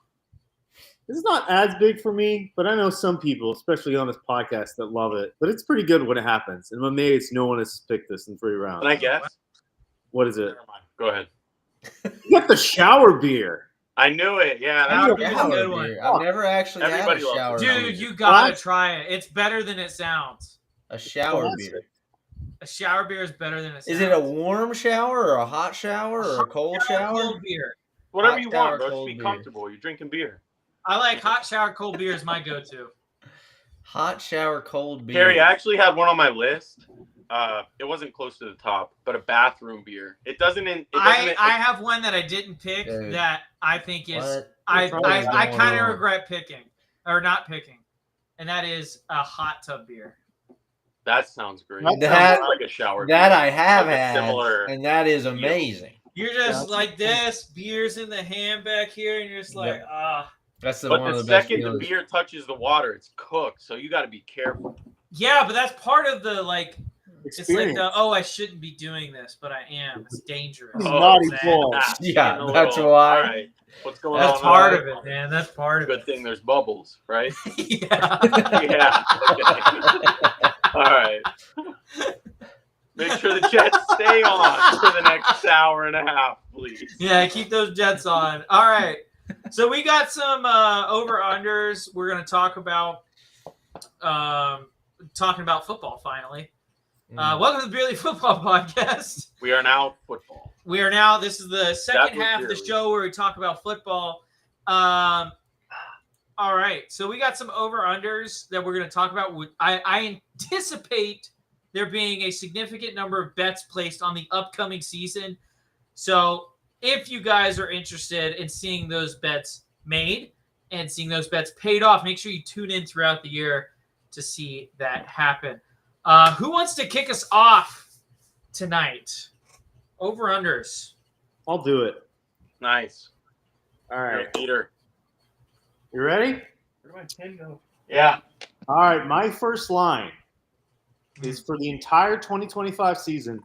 This is not as big for me, but I know some people, especially on this podcast, that love it. But it's pretty good when it happens. And I'm amazed no one has picked this in 3 rounds. Can I guess? What is it? Never mind. Go ahead. You got the shower beer. I knew it. Yeah, Shower beer is a good one. I've never actually had a shower beer. Dude, you gotta try it. It's better than it sounds. A shower beer. A shower beer is better than it sounds. Is it a warm shower or a hot shower or a cold shower? Cold beer. Whatever you want, bro. Just be comfortable. You're drinking beer. I like hot shower, cold beer is my go-to. Hot shower, cold beer. Carrie, I actually had one on my list. It wasn't close to the top, but a bathroom beer. It doesn't. I have one that I didn't pick that I think is What? I kind of on? regret picking or not picking, and that is a hot tub beer. That sounds great. That sounds like a shower. That beer. I have Like a had, similar and that is amazing. You're just like this, beer's in the hand back here, and you're just like, That's But one the of the best second the feelings. beer touches the water, it's cooked. So you got to be careful. Yeah, but that's part of the like. Experience. It's like I shouldn't be doing this, but I am. It's dangerous. Naughty boy. Yeah, Getting that's little- why. All right. What's going on? That's part of it, man. That's part of Good it. thing there's bubbles, right? Yeah. Yeah. Okay. All right. Make sure the jets stay on for the next hour and a half, please. Yeah, keep those jets on. All right. So we got some over-unders. We're going to talk about football finally. Welcome to the Beer League Football Podcast. We are now football. This is the second half of the show where we talk about football. All right. So we got some over-unders that we're going to talk about. I anticipate there being a significant number of bets placed on the upcoming season. So if you guys are interested in seeing those bets made and seeing those bets paid off, make sure you tune in throughout the year to see that happen. Who wants to kick us off tonight? Over-unders. I'll do it. Nice. All right. Peter. You ready? Where did my pen go? Yeah. All right. My first line is for the entire 2025 season.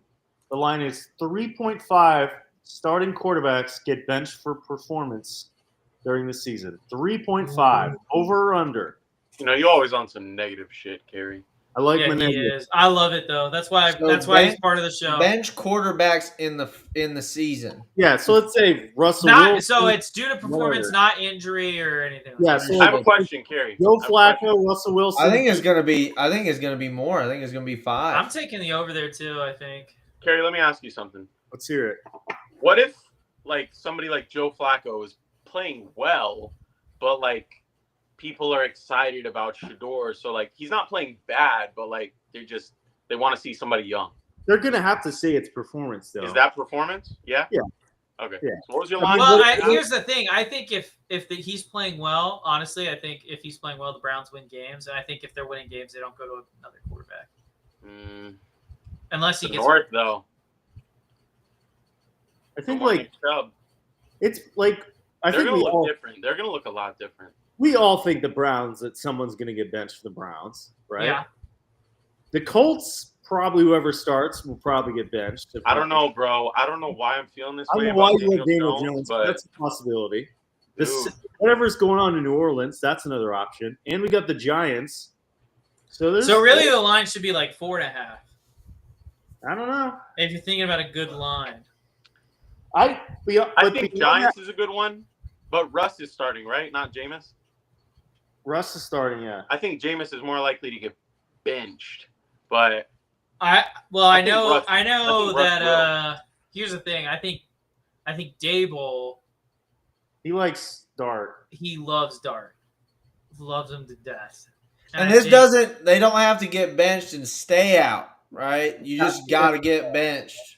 The line is 3.5 starting quarterbacks get benched for performance during the season. 3.5. Over or under? You know, you always on some negative shit, Kerry. I like Yeah, my he negative. is. I love it though. That's why. So That's why he's part of the show. Bench quarterbacks in the season. Yeah, so let's say Russell Not Wilson. so it's due to performance, Whatever. not injury or anything. Like Yeah, that. so I have a question, Kerry. Joe I have a question. Flacco, Russell Wilson. I think it's gonna be more. I think it's gonna be 5. I'm taking the over there too. I think. Kerry, let me ask you something. Let's hear it. What if, like, somebody like Joe Flacco is playing well, but, like, people are excited about Shador? So, like, he's not playing bad, but, like, they want to see somebody young. They're going to have to say it's performance, though. Is that performance? Yeah? Yeah. Okay. Yeah. So what was your line? Well, here's the thing. I think if he's playing well, honestly, I think if he's playing well, the Browns win games, and I think if they're winning games, they don't go to another quarterback unless he gets North, though. I think, like, Chubb. it's like, I They're think going we to look all, different. They're going to look a lot different. we all think the Browns, that someone's going to get benched for the Browns, right? Yeah. The Colts, probably whoever starts will probably get benched. I don't know, bro. I don't know why I'm feeling this I way don't know why about you like Daniel Jones, but but that's a possibility. dude, Whatever's going on in New Orleans, that's another option. And we got the Giants. So really the line should be like 4.5. I don't know. If you're thinking about a good line. I think Giants is a good one, but Russ is starting, right? Not Jameis? Russ is starting, yeah. I think Jameis is more likely to get benched, but I know Russ that here's the thing. I think Dable, He likes Dart. he loves Dart. Loves him to death. And I this think- doesn't. They don't have to get benched and stay out, right? You just got to get benched.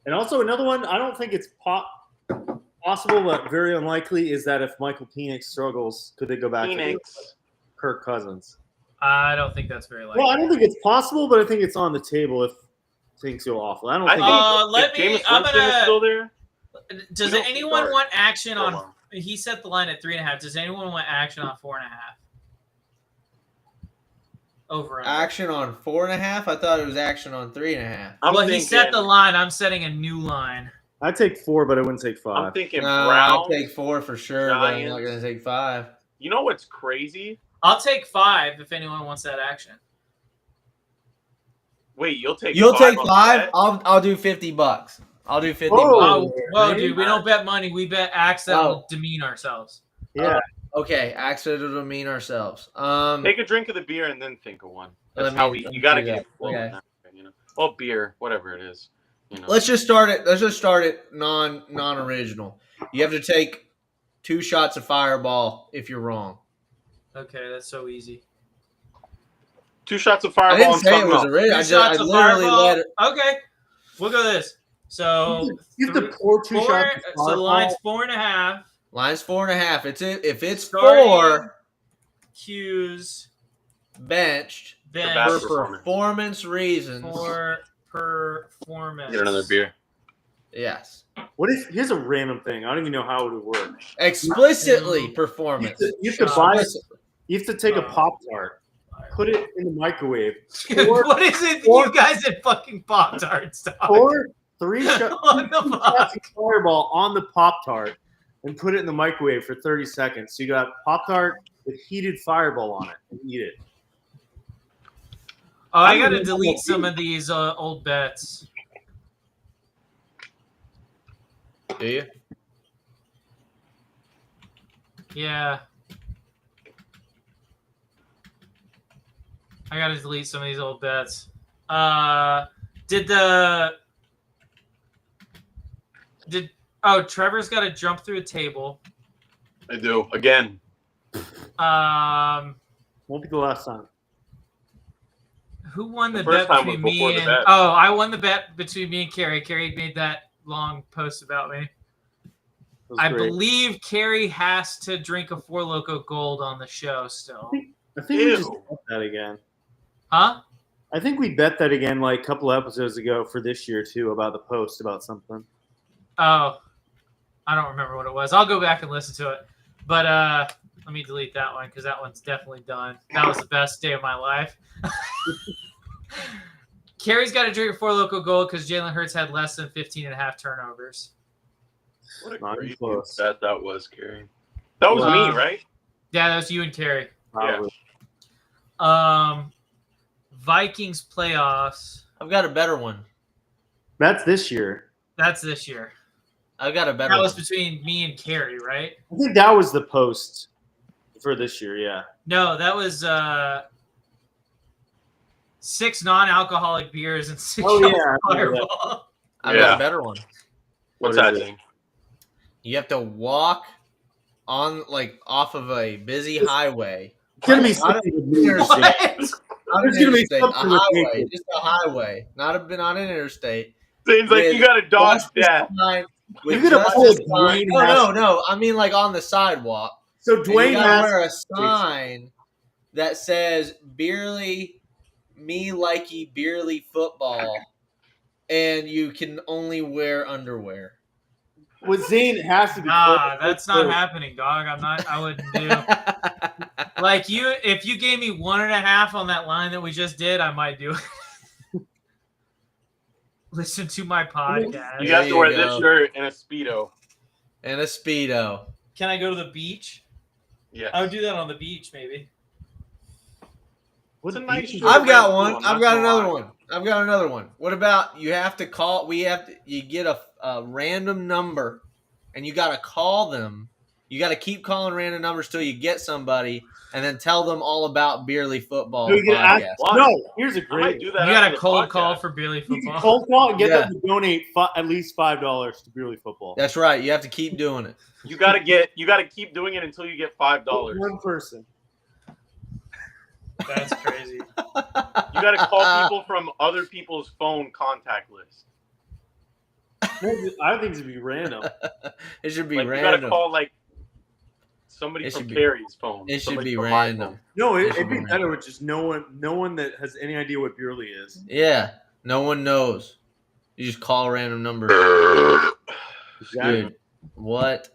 And also another one, I don't think it's possible, but very unlikely, is that if Michael Penix struggles, could they go back to Kirk Cousins? I don't think that's very likely. Well, I don't think it's possible, but I think it's on the table if things go awful. I don't think. I'm Winston is still there. Does We don't anyone start. want action Hold on? on. He set the line at 3.5. Does anyone want action on 4.5? Over. Under. Action on 4.5. I thought it was action on 3.5. Well, he set the line. I'm setting a new line. I'd take 4, but I wouldn't take 5. I'm thinking No, Brown. I'll take 4 for sure, but I'm not Giants. going to take 5. You know what's crazy? I'll take 5 if anyone wants that action. Wait, you'll take You'll 5 take on 5. that? I'll do $50. I'll do $50. Oh, whoa, man. dude, we don't bet money. We bet acts that will demean ourselves. Yeah. Okay, accident to mean ourselves. Take a drink of the beer and then think of one. Let That's me- how let me you got to do get that. it flowing. Okay. You know, well, beer, whatever it is. You know. Let's just start it non-original. You have to take 2 shots of Fireball if you're wrong. Okay, that's so easy. 2 shots of I Fireball didn't and say it something was else. a red. 2 I shots of literally Fireball. let it. Okay, we'll go this. So You have to pour 2 shots of so the Fireball. line's 4.5. Line's 4.5. If it's Starting 4, Q's benched bad for performance. performance reasons. for performance. Get another beer. Yes. What if? Here's a random thing. I don't even know how it would work. Explicitly performance. You have to buy. Explicitly. You have to take a Pop-Tart, put it in the microwave, What is it? You guys at fucking Pop-Tarts, dog? pour 3 What the shots fuck? of Fireball on the Pop-Tart, and put it in the microwave for 30 seconds. So you got Pop-Tart with heated Fireball on it, and eat it. Oh, I gotta delete some of these old bets. Do you? Yeah. I gotta delete some of these old bets. Trevor's got to jump through a table. I do. Again. Won't be the last time. Who won the first bet time was between before me the and? bet. Oh, I won the bet between me and Carrie. Carrie made that long post about me. I believe Carrie has to drink a Four Loko Gold on the show still. I think we just bet that again. Huh? I think we bet that again like a couple of episodes ago for this year too about the post about something. Oh, I don't remember what it was. I'll go back and listen to it. But let me delete that one because that one's definitely done. That was the best day of my life. Carrie's got to drink a Four Loko Gold because Jalen Hurts had less than 15.5 turnovers. What a Not great close. bet that was, Carrie. That was me, right? Yeah, that was you and Carrie. Probably. Vikings playoffs. I've got a better one. That's this year. That's this year. I've got a better That one. was between me and Carrie, right? I think that was the post for this year. Yeah. No, that was 6 non-alcoholic beers and 6 Oh, shots yeah, of I remember Fireball. I've got a better one. What's What that is it? thing? You have to walk on off of a busy highway. It's gonna be Not something with me. What? Not There's an gonna be interstate, a something with highway, me. just a highway, not an interstate. Seems like you got to dodge Just the death. sign- with You're gonna just pull the a sign- Dwayne No, Haskins. no. I mean, on the sidewalk. So And you Dwayne gotta has wear a sign that says "Beerly, me likey Beerly football," and you can only wear underwear. with Zane. It has to be. Nah, close. that's not happening, dog. I wouldn't do. Like if you gave me 1.5 on that line that we just did, I might do it. Listen to my podcast. You have to There wear you this go. shirt and a Speedo. And a Speedo. Can I go to the beach? Yeah. I would do that on the beach, maybe. What's a nice shirt? I've got Red one. too, I'm I've not got gonna another lie. one. I've got another one. What about you have to call? You get a random number, and you got to call them. You got to keep calling random numbers till you get somebody, and then tell them all about Beerly Football No, you can podcast. ask- Why? no, here's a I might great. do You that. got after a the cold podcast. call for Beerly You can football. cold call and get Yeah. them to donate at least $5 to Beerly Football. That's right. You have to keep doing it. You gotta keep doing it until you get $5. One person. That's crazy. You gotta call people from other people's phone contact list. I think it'd be random. It should be Like you random. gotta call somebody It from should be- Carrie's phone. It should somebody be from my random. phone. No, It it'd should be be better with just no one that has any idea what Beerly is. Yeah. No one knows. You just call a random number. Exactly. Dude, what?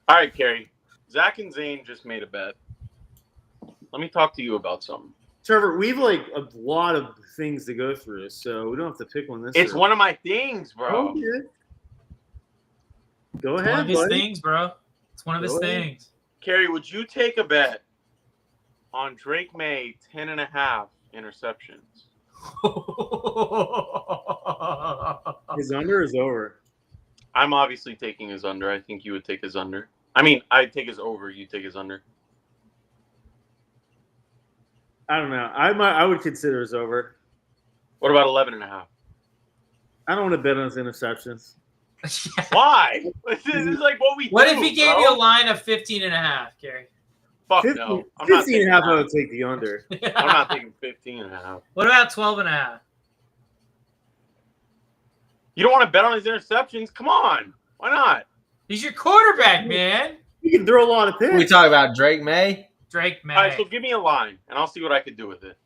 All right, Carrie. Zach and Zane just made a bet. Let me talk to you about something. Trevor, we've a lot of things to go through, so we don't have to pick one this It's year. one of my things, bro. Okay. Go It's one ahead, of his buddy. things, bro. It's one of his Go ahead. things. Carrie, would you take a bet on Drake May 10.5 interceptions? His under is over. I'm obviously taking his under. I think you would take his under. I mean, I'd take his over. You take his under. I don't know. I would consider his over. What about 11.5? I don't want to bet on his interceptions. Why? This is like what we What do, if he gave bro. you a line of 15.5, Gary? Fuck 50, no. I'm not 15 and a half, I taking would take the under. I'm not taking 15 and a half. What about 12 and a half? You don't want to bet on his interceptions? Come on. Why not? He's your quarterback, man. You can throw a lot of picks. We talk about Drake May. Drake May. All right, so give me a line, and I'll see what I can do with it.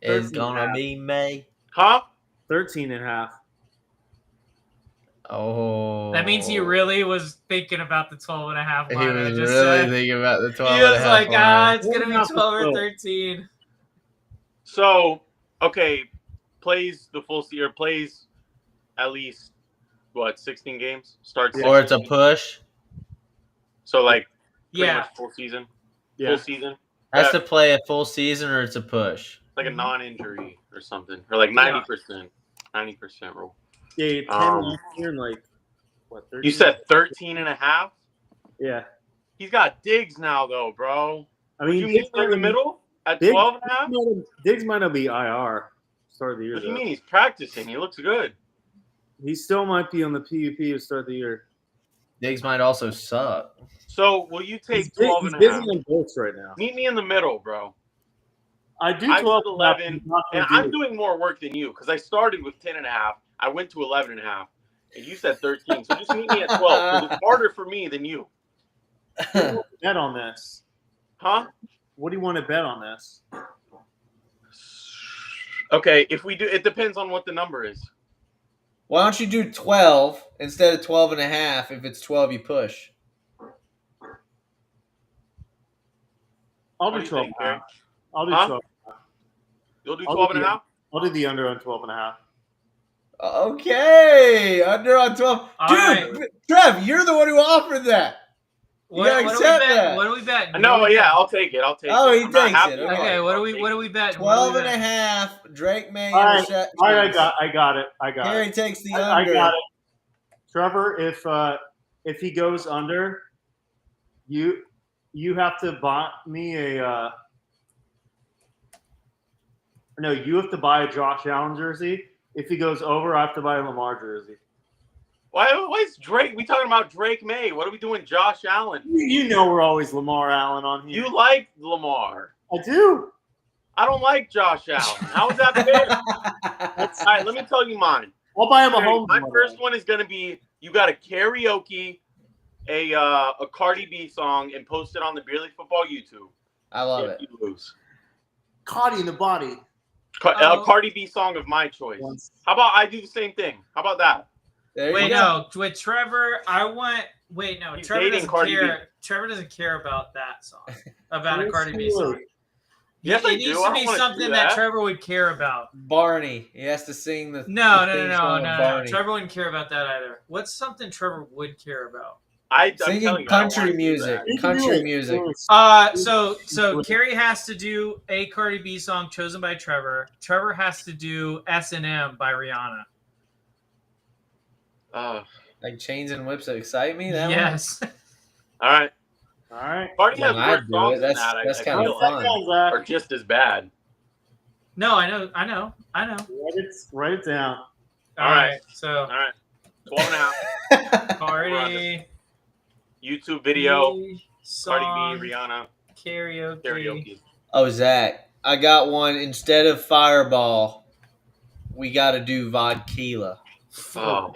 It's 13 and a gonna half. be May. Huh? 13 and a half. Oh. That means he really was thinking about the 12 and a half He line. I was just really said. thinking about the 12 He and a was half like, line. it's going to be 12 or 13. So, okay, plays the full season, plays at least, 16 games? Starts Or it's a 16. push. So, like, pretty Yeah. much full season? Yeah. Full season? Has to play a full season or it's a push. Like a non-injury or something. Or like 90%. 90% rule. Yeah, you 10 last year and like, what, 13? You said 13 and a half? Yeah. He's got Diggs now, though, bro. I Would mean, you meet me in the middle at 12 and a half? Diggs might not be IR start of the year. What do you though. mean he's practicing? He looks good. He still might be on the PUP to start the year. Diggs might also suck. So, will you take He's 12 he's and a half? busy on bolts right now. Meet me in the middle, bro. I do I 12 said and a half, 11, he's not and gonna I'm do it. doing more work than you because I started with 10 and a half. I went to 11 and a half, and you said 13. So just meet me at 12 because it's harder for me than you. What do you want to bet on this? Huh? What do you want to bet on this? Okay, if we do, it depends on what the number is. Why don't you do 12 instead of 12 and a half? If it's 12, you push. I'll What do do you 12 think, and a half. Gary? I'll do Huh? 12. You'll do I'll 12 do and a the- half? I'll do the under on 12 and a half. Okay, under on 12. All Dude, right. Trev, you're the one who offered that. What, gotta what do we accept bet? that. What do we bet? No, yeah, I'll take it. I'll take Oh, it. he I'm not takes happy it. about Okay, I'll what do we take it. bet? 12 and a half. Drake May All right, interceptions. all right, I got it. Harry takes the I under. got it. Trevor, if he goes under, you have to buy me a no, you have to buy a Josh Allen jersey. If he goes over, I have to buy a Lamar jersey. Why is Drake? We talking about Drake May. What are we doing, Josh Allen? You know we're always Lamar Allen on here. You like Lamar. I do. I don't like Josh Allen. How is that fair? All right, let me tell you mine. I'll buy him a Okay, home. my first one is gonna be you got to karaoke a Cardi B song and post it on the Beer League Football YouTube. I love if it. you lose. Cardi in the body. Cardi B song of my choice. Once. How about I do the same thing? How about that? There you Wait, go. no. With Trevor, I want. Wait, no. He's Trevor dating doesn't Cardi B. care. Trevor doesn't care about that song. About a Cardi B song. Yes, it I needs do. to I don't be wanna something do that that. Trevor would care about. Barney. He has to sing the No. theme song of Barney. Trevor wouldn't care about that either. What's something Trevor would care about? I'm Singing telling you, I don't country wanna do music. that. Country music. So Carrie has to do a Cardi B song chosen by Trevor. Trevor has to do S&M by Rihanna. Like Chains and Whips that excite me. That Yes. All right. All right. Cardi Well, has I'd worse do songs it. than That's- that. that's I kinda feel fun. like, or just as bad. No, I know. Write it down. All right. So All right. 12 and a half. Cardi YouTube video. song, Cardi B, Rihanna, karaoke. Oh, Zach, I got one. Instead of Fireball, we got to do Vodkila. Oh,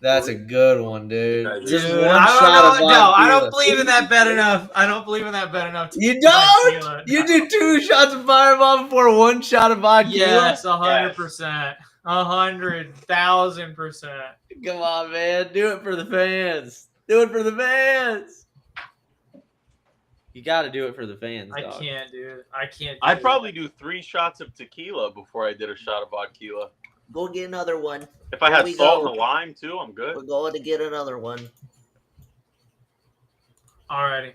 That's a good one, dude. Dude, Just Dude, one I don't shot know. of No, I Vodkila. don't believe in that bet enough. I don't believe in that bet enough. You Vodkila, don't? You no. do 2 shots of Fireball before 1 shot of Vodkila? Yes, 100%. 100,000%. Come on, man. Do it for the fans. Do it for the fans. You got to do it for the fans, I dog. can't, dude. I can't. I'd probably do 3 shots of tequila before I did a shot of vodka. Go get another one. If I There had we salt go. and a lime too, I'm good. We're going to get another one. Alrighty.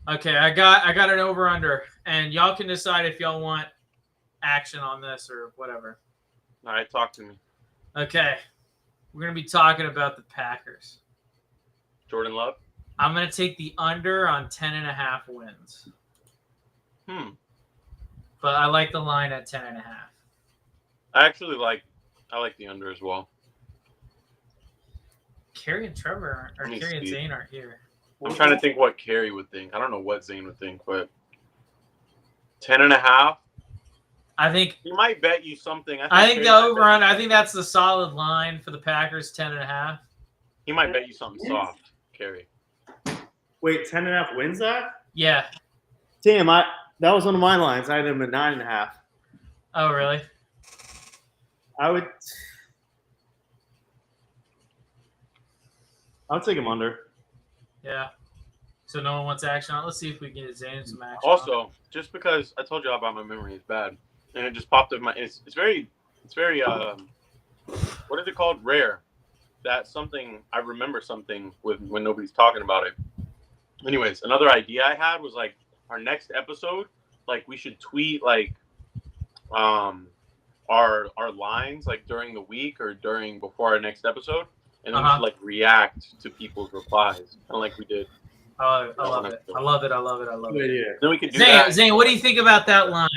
Okay, I got an over under, and y'all can decide if y'all want action on this or whatever. All right, talk to me. Okay, we're gonna be talking about the Packers. Jordan Love. I'm gonna take the under on 10.5 wins, but I like the line at 10.5. I actually like the under as well. Carrie and Trevor or Let me Carrie and see. Zane aren't here. I'm trying to think what Carrie would think. I don't know what Zane would think, but 10.5. I think He might bet you something. I think Carrie the might bet over-run. you I think that's the solid line for the Packers. 10.5. He might bet you something soft, Carrie. Wait, 10.5 wins that? Yeah. Damn, that was one of my lines. I had him at 9.5. Oh, really? I would take him under. Yeah. So no one wants action on. Let's see if we can get Zane some action. Also, just because I told you about my memory is bad, and it just popped up my. It's very what is it called? Rare. That something I remember something with when nobody's talking about it. Anyways, another idea I had was like our next episode, like we should tweet like our lines like during the week or before our next episode, and then we should like react to people's replies, kind of like we did. Oh, I love it. I love it. I love it. I love it. Yeah. Then we could do Zane, that. Zane, what do you think about that line?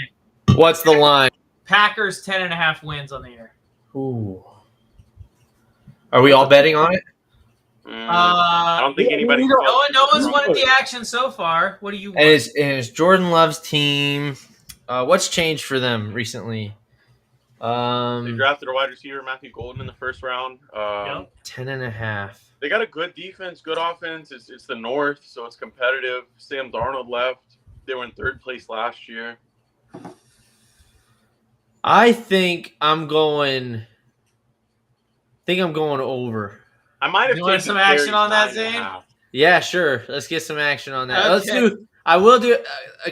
What's the line? Packers 10.5 wins on the year. Ooh. Are we all betting on it? I don't think anybody. No one's wanted the action so far. What do you want? And it's Jordan Love's team. What's changed for them recently? They drafted a wide receiver, Matthew Golden, in the first round. 10.5. They got a good defense, good offense. It's the North, so it's competitive. Sam Darnold left. They were in third place last year. I think I'm going over. I might have You want taken some action Carey's on that, 9.5. Zane? Yeah, sure. Let's get some action on that. Okay. Let's do. I will do.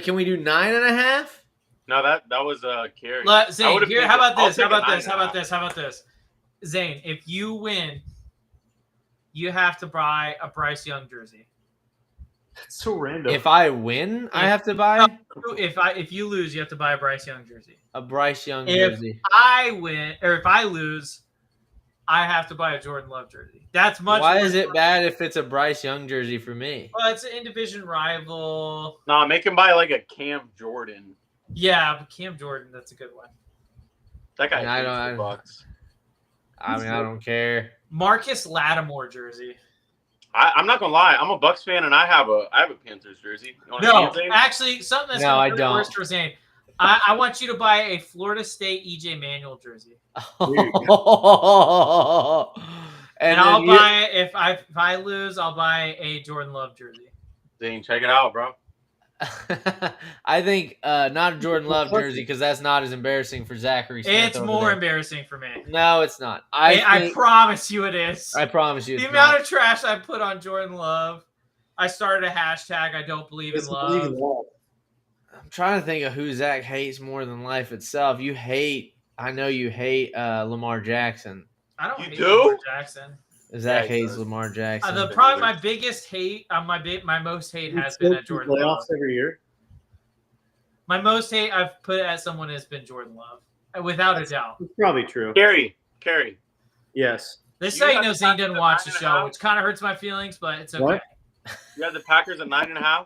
Can we do 9.5? No, that was Carey. Zane, here. How about I'll this? take How a about this? 9.5. How about this? How about this? Zane, if you win, you have to buy a Bryce Young jersey. That's so random. If I win, I have to buy If you lose, you have to buy a Bryce Young jersey. a Bryce Young If jersey. I win, or if I lose, I have to buy a Jordan Love jersey. That's much. Why more is it fun. bad if it's a Bryce Young jersey for me? Well, it's an in-division rival. Nah, make him buy like a Cam Jordan. Yeah, but Cam Jordan, that's a good one. That guy I hates don't- the Bucks. I mean, I don't care. Marcus Lattimore jersey. I'm not gonna lie, I'm a Bucks fan and I have a Panthers jersey. You wanna No, see it, Zane? actually, something that's No, gonna I be don't. worse for Zane. I want you to buy a Florida State EJ Manuel jersey, and and I'll buy it if I lose. I'll buy a Jordan Love jersey. Zane, check it out, bro. I think not a Jordan Love jersey because that's not as embarrassing for Zachary Smith. It's over more there. embarrassing for me. No, it's not. I promise you it is. I promise you. The It's amount not. of trash I put on Jordan Love. I started a hashtag. I don't believe in love. I'm trying to think of who Zach hates more than life itself. You hate. I know you hate Lamar Jackson. I don't You hate do? Lamar Jackson. Zach Yeah, he hates does. Lamar Jackson. Probably my biggest hate, my most hate has been at Jordan Love. Playoffs every year. My most hate I've put at someone has been Jordan Love, without a doubt. It's probably true. Carey. Yes. This You how you had know the Zane doesn't Packers watch the at show, 9.5? which kind of hurts my feelings, but it's okay. What? You had the Packers at 9.5.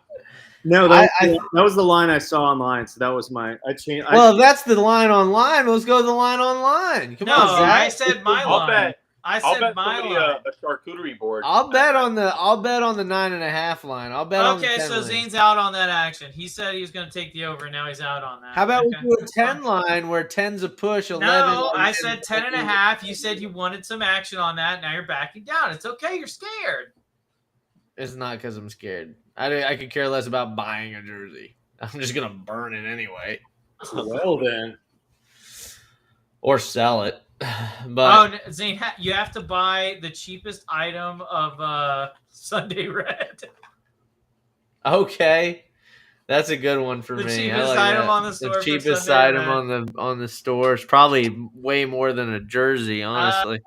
No, that was the line I saw online. So that was my. I changed. Well, if that's the line online, let's go to the line online. Come No, on, Zach. I said my I'll line. bet. I I'll said bet my somebody line. a charcuterie board. I'll bet on the 9.5 line. I'll bet on the Okay, 10 so line. Zane's out on that action. He said he was going to take the over, and now he's out on that. How about Okay. we do a 10 line where 10's a push, 11. No, I said 10.5. You said you wanted some action on that. Now you're backing down. It's okay. You're scared. It's not because I'm scared. I could care less about buying a jersey. I'm just gonna burn it anyway, Well then. or sell it. But Oh, Zane, you have to buy the cheapest item of Sunday Red. okay, that's a good one for The me. cheapest I like item that. on the store The for cheapest Sunday item Red. on the store is probably way more than a jersey. Honestly,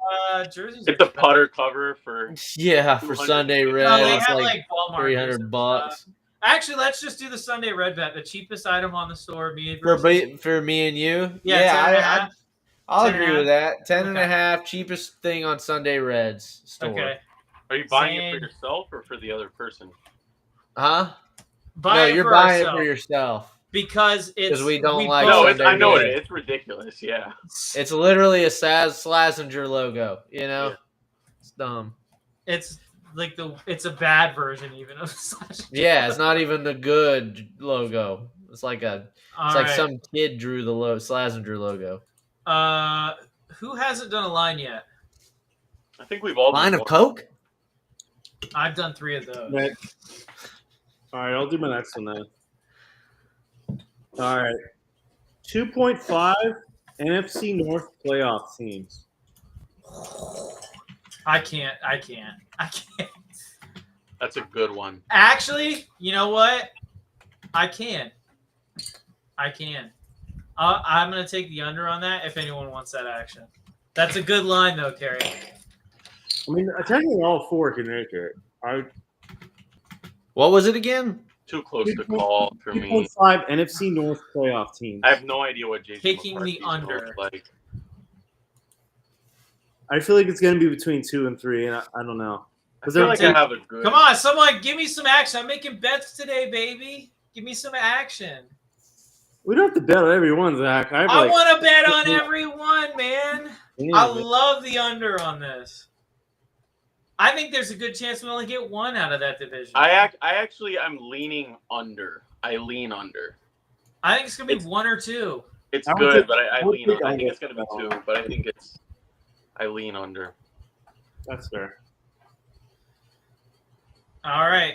Jerseys. Get the putter cover for. yeah, for 200. Sunday No, Red, No, they it's have like like Walmart. $300. Actually, let's just do the Sunday Red bet. The cheapest item on the store. Me For me and you. Yeah, I'll 10 and a agree half. with that. 10 and a half, cheapest thing on Sunday Reds store. Okay. Are you buying it Zane. for yourself or for the other person? Huh? Buy No, it you're for buying ourselves it for yourself. because it's 'Cause we don't like No, both- Sunday I know Red. it is. It's ridiculous. Yeah. It's literally a Slazenger logo, you know? Yeah. It's dumb. It's it's a bad version even of Slash. Yeah, it's not even the good logo. It's like Alright. some kid drew the Slazenger logo. Who hasn't done a line yet? I think we've all Line done of one. Coke? I've done 3 of those. Right. All right, I'll do my next one then. All right. 2.5 NFC North playoff teams. I can't. That's a good one. Actually, you know what? I can. I'm going to take the under on that if anyone wants that action. That's a good line, though, Kerry. I mean, technically all 4 can make it. What was it again? Too close to call for me. 2.5 NFC North playoff teams. I have no idea what Jason Taking McCarthy's the under. gonna look like. I feel like it's going to be between 2 and 3, and I don't know. I feel like I have a good. Come on, someone, give me some action. I'm making bets today, baby. Give me some action. We don't have to bet on every one, Zach. I want to bet on every one, man. I love the under on this. I think there's a good chance we only get 1 out of that division. I actually am leaning under. I lean under. I think it's gonna be 1 or 2. It's good, but I lean under. I think it's gonna be 2, but I lean under. That's fair. All right.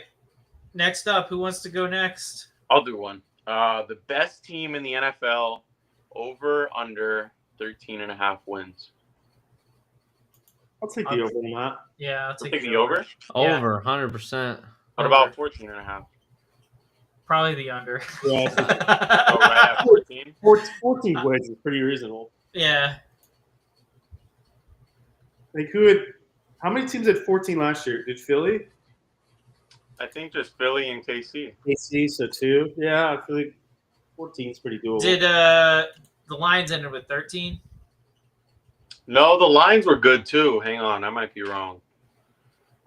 Next up, who wants to go next? I'll do one. The best team in the NFL, over under 13.5 wins. I'll take the over on that. Yeah, I'll take the over. Yeah. Over, 100%. What about 14.5? Probably the under. Yeah, Oh, right at 14. 14 wins is pretty reasonable. Yeah. Like how many teams had 14 last year? Did Philly? I think just Philly and KC. KC, so 2. Yeah, I feel like 14 is pretty doable. Did the Lions ended with 13? No, the Lions were good too. Hang on, I might be wrong.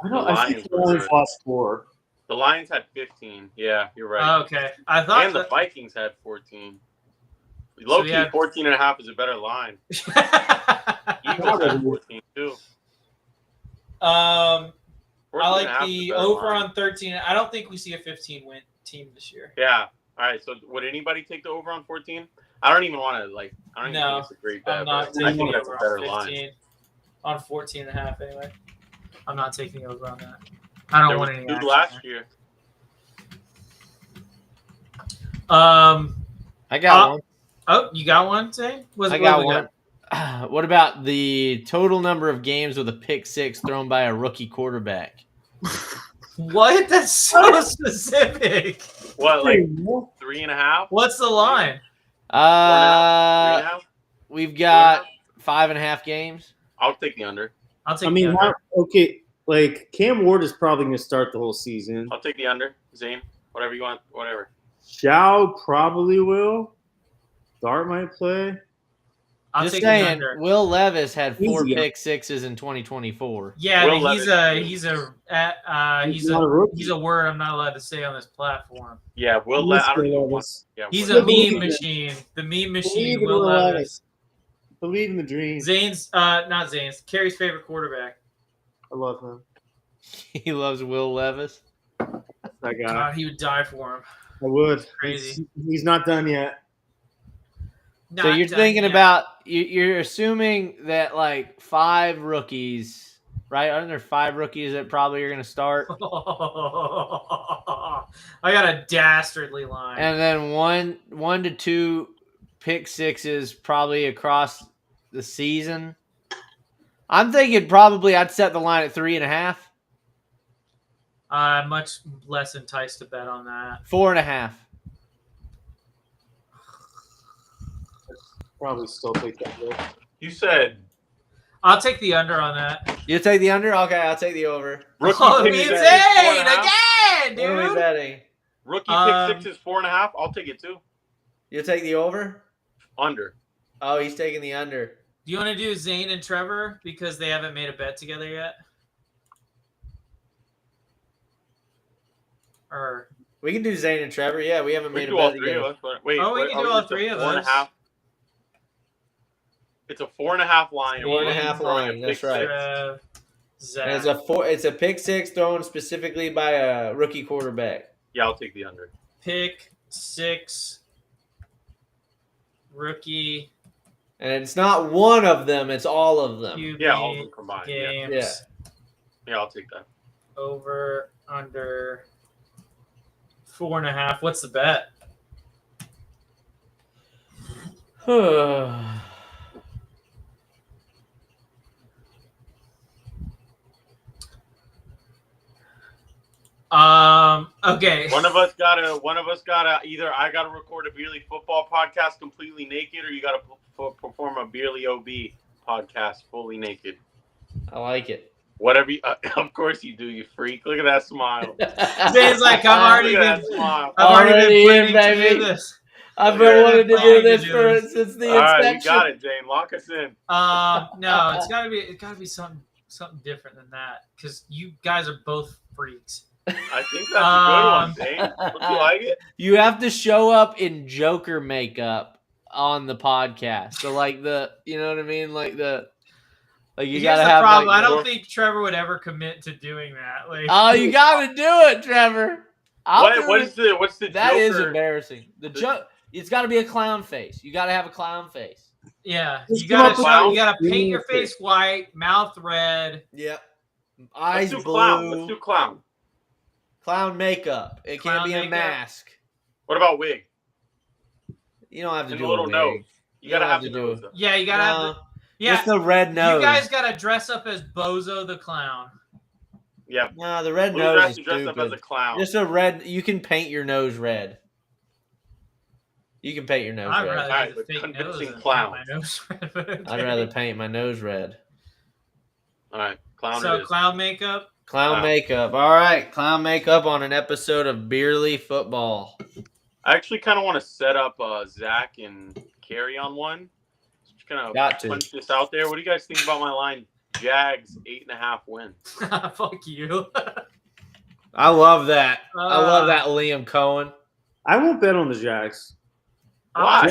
I think the Lions lost 4. The Lions had 15. Yeah, you're right. Okay. I thought And the Vikings had 14. Low-key, 14.5 is a better line. Eagles had 14 too. I 14.5 like is a the better over line. on 13. I don't think we see a 15-win team this year. Yeah. All right. So would anybody take the over on 14? I don't even want to I don't even think it's a great bet. I'm not but I taking think the that's a over better on 15. line. On 14.5 anyway. I'm not taking the over on that. I don't want any There was action last there. year. I got one. Oh, you got one, Zane? I got one. What about the total number of games with a pick 6 thrown by a rookie quarterback? What? That's so specific. What, like 3.5? What's the line? 3.5? We've got 5.5 games. I'll take the under. I'll take I mean, the under. okay, like Cam Ward is probably going to start the whole season. I'll take the under. Zane, whatever you want, whatever. Shao probably will. Dart might play. I'll Just take the saying, under. Will Levis had 4 Easy. pick 6s in 2024. Yeah, Will but he's a He's not a rookie. he's a word I'm not allowed to say on this platform. Yeah, Will Let's Levis. I don't go, even want. Levis. Yeah, He's Will a Levis. meme machine. The meme machine, Believe in Will Will Levis. Levis. Believe in the dream. Zane's not Zane's. Carrie's favorite quarterback. I love him. He loves Will Levis. That guy. God, he would die for him. I would. Crazy. He's not done yet. So Not you're done thinking yet. about you're assuming that like 5 rookies, right? Aren't there 5 rookies that probably are going to start? I got a dastardly line. And then one to 2 pick 6s probably across the season. I'm thinking probably I'd set the line at 3.5. I'm much less enticed to bet on that. 4.5. Probably still take that look. You said I'll take the under on that. You take the under? Okay, I'll take the over. rookie Oh, pick me and six Zane is 4.5. again, What are we dude. betting? Rookie pick 6 is 4.5. I'll take it too. You take the over? Under. Oh, he's taking the under. Do you want to do Zane and Trevor because they haven't made a bet together yet? Or We can do Zane and Trevor. Yeah, we haven't We made can a do all bet 3 of together. us. But wait, Oh, we what- can do all it's a 3 of 4.5. us. It's a 4.5 line. 4.5 line. That's right. Trev. Zach. And it's a pick six thrown specifically by a rookie quarterback. Yeah, I'll take the under. Pick 6. Rookie. And it's not one of them, it's all of them. QB Yeah, all of them combined. games. Yeah, I'll take that. Over, under 4.5. What's the bet? Okay. One of us gotta either I gotta record a Beerly football podcast completely naked, or you gotta perform a Beerly OB podcast fully naked. I like it. Whatever. Of course you do, you freak. Look at that smile. Zane's like, I've already Look at been, that smile. I've already been in, planning to baby. do this. I've Yeah, been wanting to do planning this to do for this. since the All right, inception. we got it, Jane. Lock us in. No, it's gotta be something different than that, because you guys are both freaks. I think that's a good one, Jane. Don't you like it? You have to show up in Joker makeup on the podcast. So like you know what I mean? Like you Here's gotta the have problem. like, I don't think Trevor would ever commit to doing that. Like, oh, you gotta do it, Trevor. What's the That Joker? is embarrassing. The joke. It's got to be a clown face. You got to have a clown face. yeah, Just you come up gotta with- you gotta You paint need your to- face white, mouth red. Yep. Let's Eyes do blue. clown. Let's do clown. Clown makeup. It Clown can't be a makeup. mask. What about wig? You don't have to And do a little wig. nose. You gotta don't have to the do nose. it. though. Yeah, you gotta have the, yeah. Just the red nose. You guys gotta dress up as Bozo the Clown. Yeah. No, the red Blue nose dress is to dress up as a stupid. clown. Just a red. You can paint your nose red. You can paint your nose I'd red. rather Alright, do the but fake convincing nose than clown. my nose red. but I'd okay. rather paint my nose red. All right, clown So it is. clown makeup. Clown Wow. makeup. All right, clown makeup on an episode of Beerly Football. I actually kind of want to set up Zach and Carrie on one. Just kind Got of to. punch this out there. What do you guys think about my line? Jags 8.5 win. Fuck you. I love that. I love Uh, that Liam Cohen. I won't bet on the Jags. Why?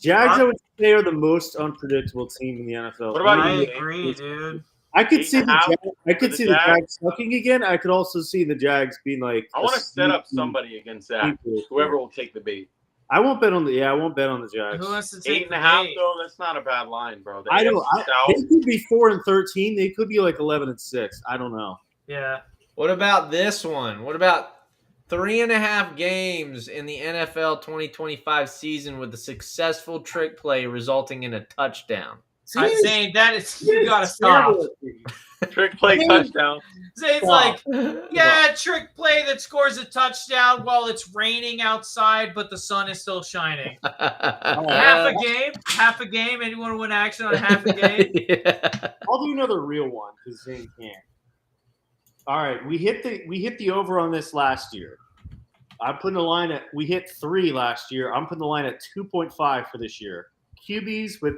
Jags, I would say, are the most unpredictable team in the NFL. What about I you? agree, dude. I could see 8.5 I could for see the the Jags? Jags sucking again. I could also see the Jags being like. I a want to set up sneaky- somebody against Zach. sneaky- Whoever will take the bait. I won't bet on the. Yeah, I won't bet on the Jags. Who wants to take 8.5 the bait? though. That's not a bad line, bro. The I don't. AFC South- They could be 4-13. They could be like 11-6. I don't know. Yeah. What about this one? What about 3.5 games in the NFL 2025 season with a successful trick play resulting in a touchdown? I'm saying that is you gotta stop. trick play touchdown. Zane's like, yeah, trick play that scores a touchdown while it's raining outside, but the sun is still shining. Half a game. Anyone win action on half a game? Yeah. I'll do another real one because Zane can't. All right, we hit the over on this last year. I'm putting the line at we hit 3 last year. I'm putting the line at 2.5 for this year. QBs with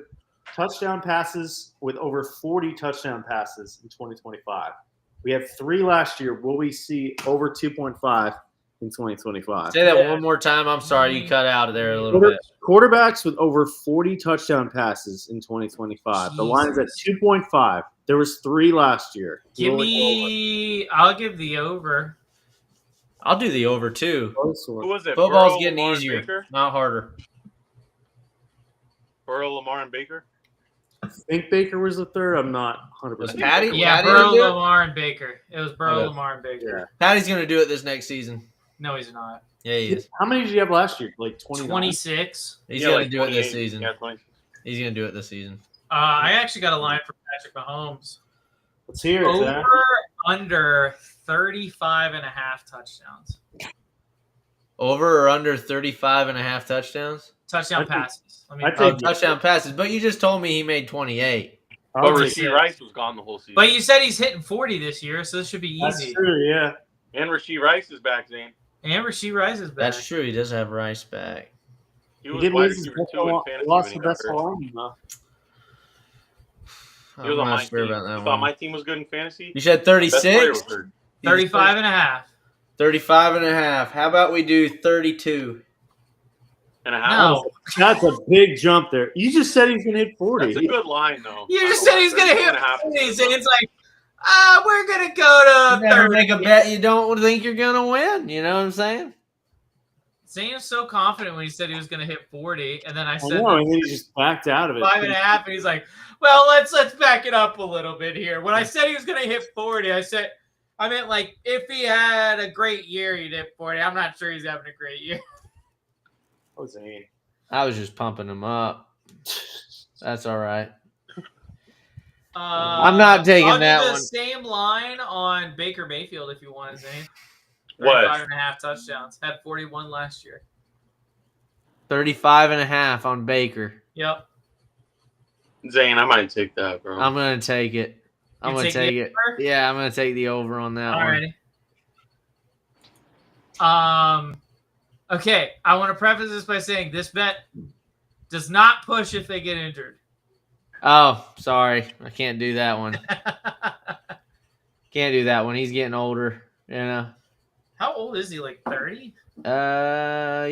touchdown passes with over 40 touchdown passes in 2025. We had 3 last year. Will we see over 2.5 in 2025? Say that Yeah. one more time. I'm sorry, you cut out there a little bit. Quarterbacks with over 40 touchdown passes in 2025. The line is at 2.5. There was 3 last year. I'll give the over. I'll do the over too. Who was it? Football's Burrow, getting Lamar, and easier, Baker? not harder. Burrow, Lamar, and Baker. I think Baker was the third. I'm not 100%. Was Patty? Yeah, Patty Burrow, gonna do it? Lamar, and Baker. It was Burrow, Okay. Lamar, and Baker. Yeah. Patty's gonna do it this next season. No, he's not. Yeah, he is. How many did you have last year? Like 29? 26. He's Yeah, gonna like do it this 28. season. Yeah, 20. He's gonna do it this season. I actually got a line for Patrick Mahomes. Let's hear it, Over, Zach. under 35.5 touchdowns. Over or under 35.5 touchdowns? Touchdown I think- passes. Let me I Oh, think- touchdown passes. But you just told me he made 28. But I'll take Rasheed it. Rice was gone the whole season. But you said he's hitting 40 this year, so this should be That's easy. true, yeah. And Rasheed Rice is back, Zane. And Rasheed Rice is back. That's true. He does have Rice back. He He was did wide lose his receiver best 2 in fantasy lost when the he got best hurt. line, though. He I'm was on not my sure team. about You that thought one. my team was good in fantasy? You said Best player 36? was hurt. 35.5. 35.5. How about we do 32? And a half. No. That's a big jump there. You just said he's going to hit 40. That's a good line, though. You just said he's going to hit And a half. 40. So it's like, We're going to go to You never 30. make a bet you don't think you're going to win. You know what I'm saying? Zane was so confident when he said he was going to hit 40, and then I I said know, and then he just backed out of it. 5.5, and he's like, "Well, let's back it up a little bit here." When I said he was going to hit 40, I meant like if he had a great year, he'd hit 40. I'm not sure he's having a great year. Oh, Zane. I was just pumping him up. That's all right. I'm not taking I'll that do the one. same line on Baker Mayfield if you want, Zane. What? 5.5 touchdowns. Had 41 last year. 35.5 on Baker. Yep. Zane, I might take that, bro. I'm going to take it. I'm going to take it. over? Yeah, I'm going to take the over on that one. Alrighty. Okay, I want to preface this by saying this bet does not push if they get injured. Oh, sorry. I can't do that one. Can't do that one. He's getting older, you know. How old is he? Like 30?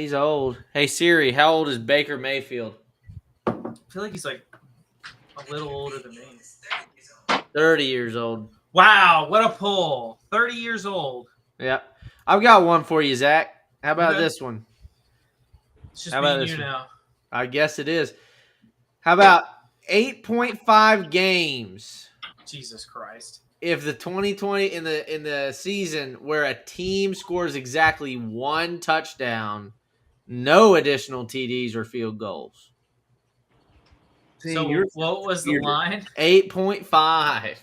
He's old. Hey Siri, how old is Baker Mayfield? I feel like he's like a little older than me. 30 years old. Wow, what a pull. 30 years old. Yep. I've got one for you, Zach. How about Okay. this one? It's just How me about and this you one? now. I guess it is. How about 8.5 games? Jesus Christ. If the 2020 in the season where a team scores exactly one touchdown, no additional TDs or field goals. So what was the line? 8.5.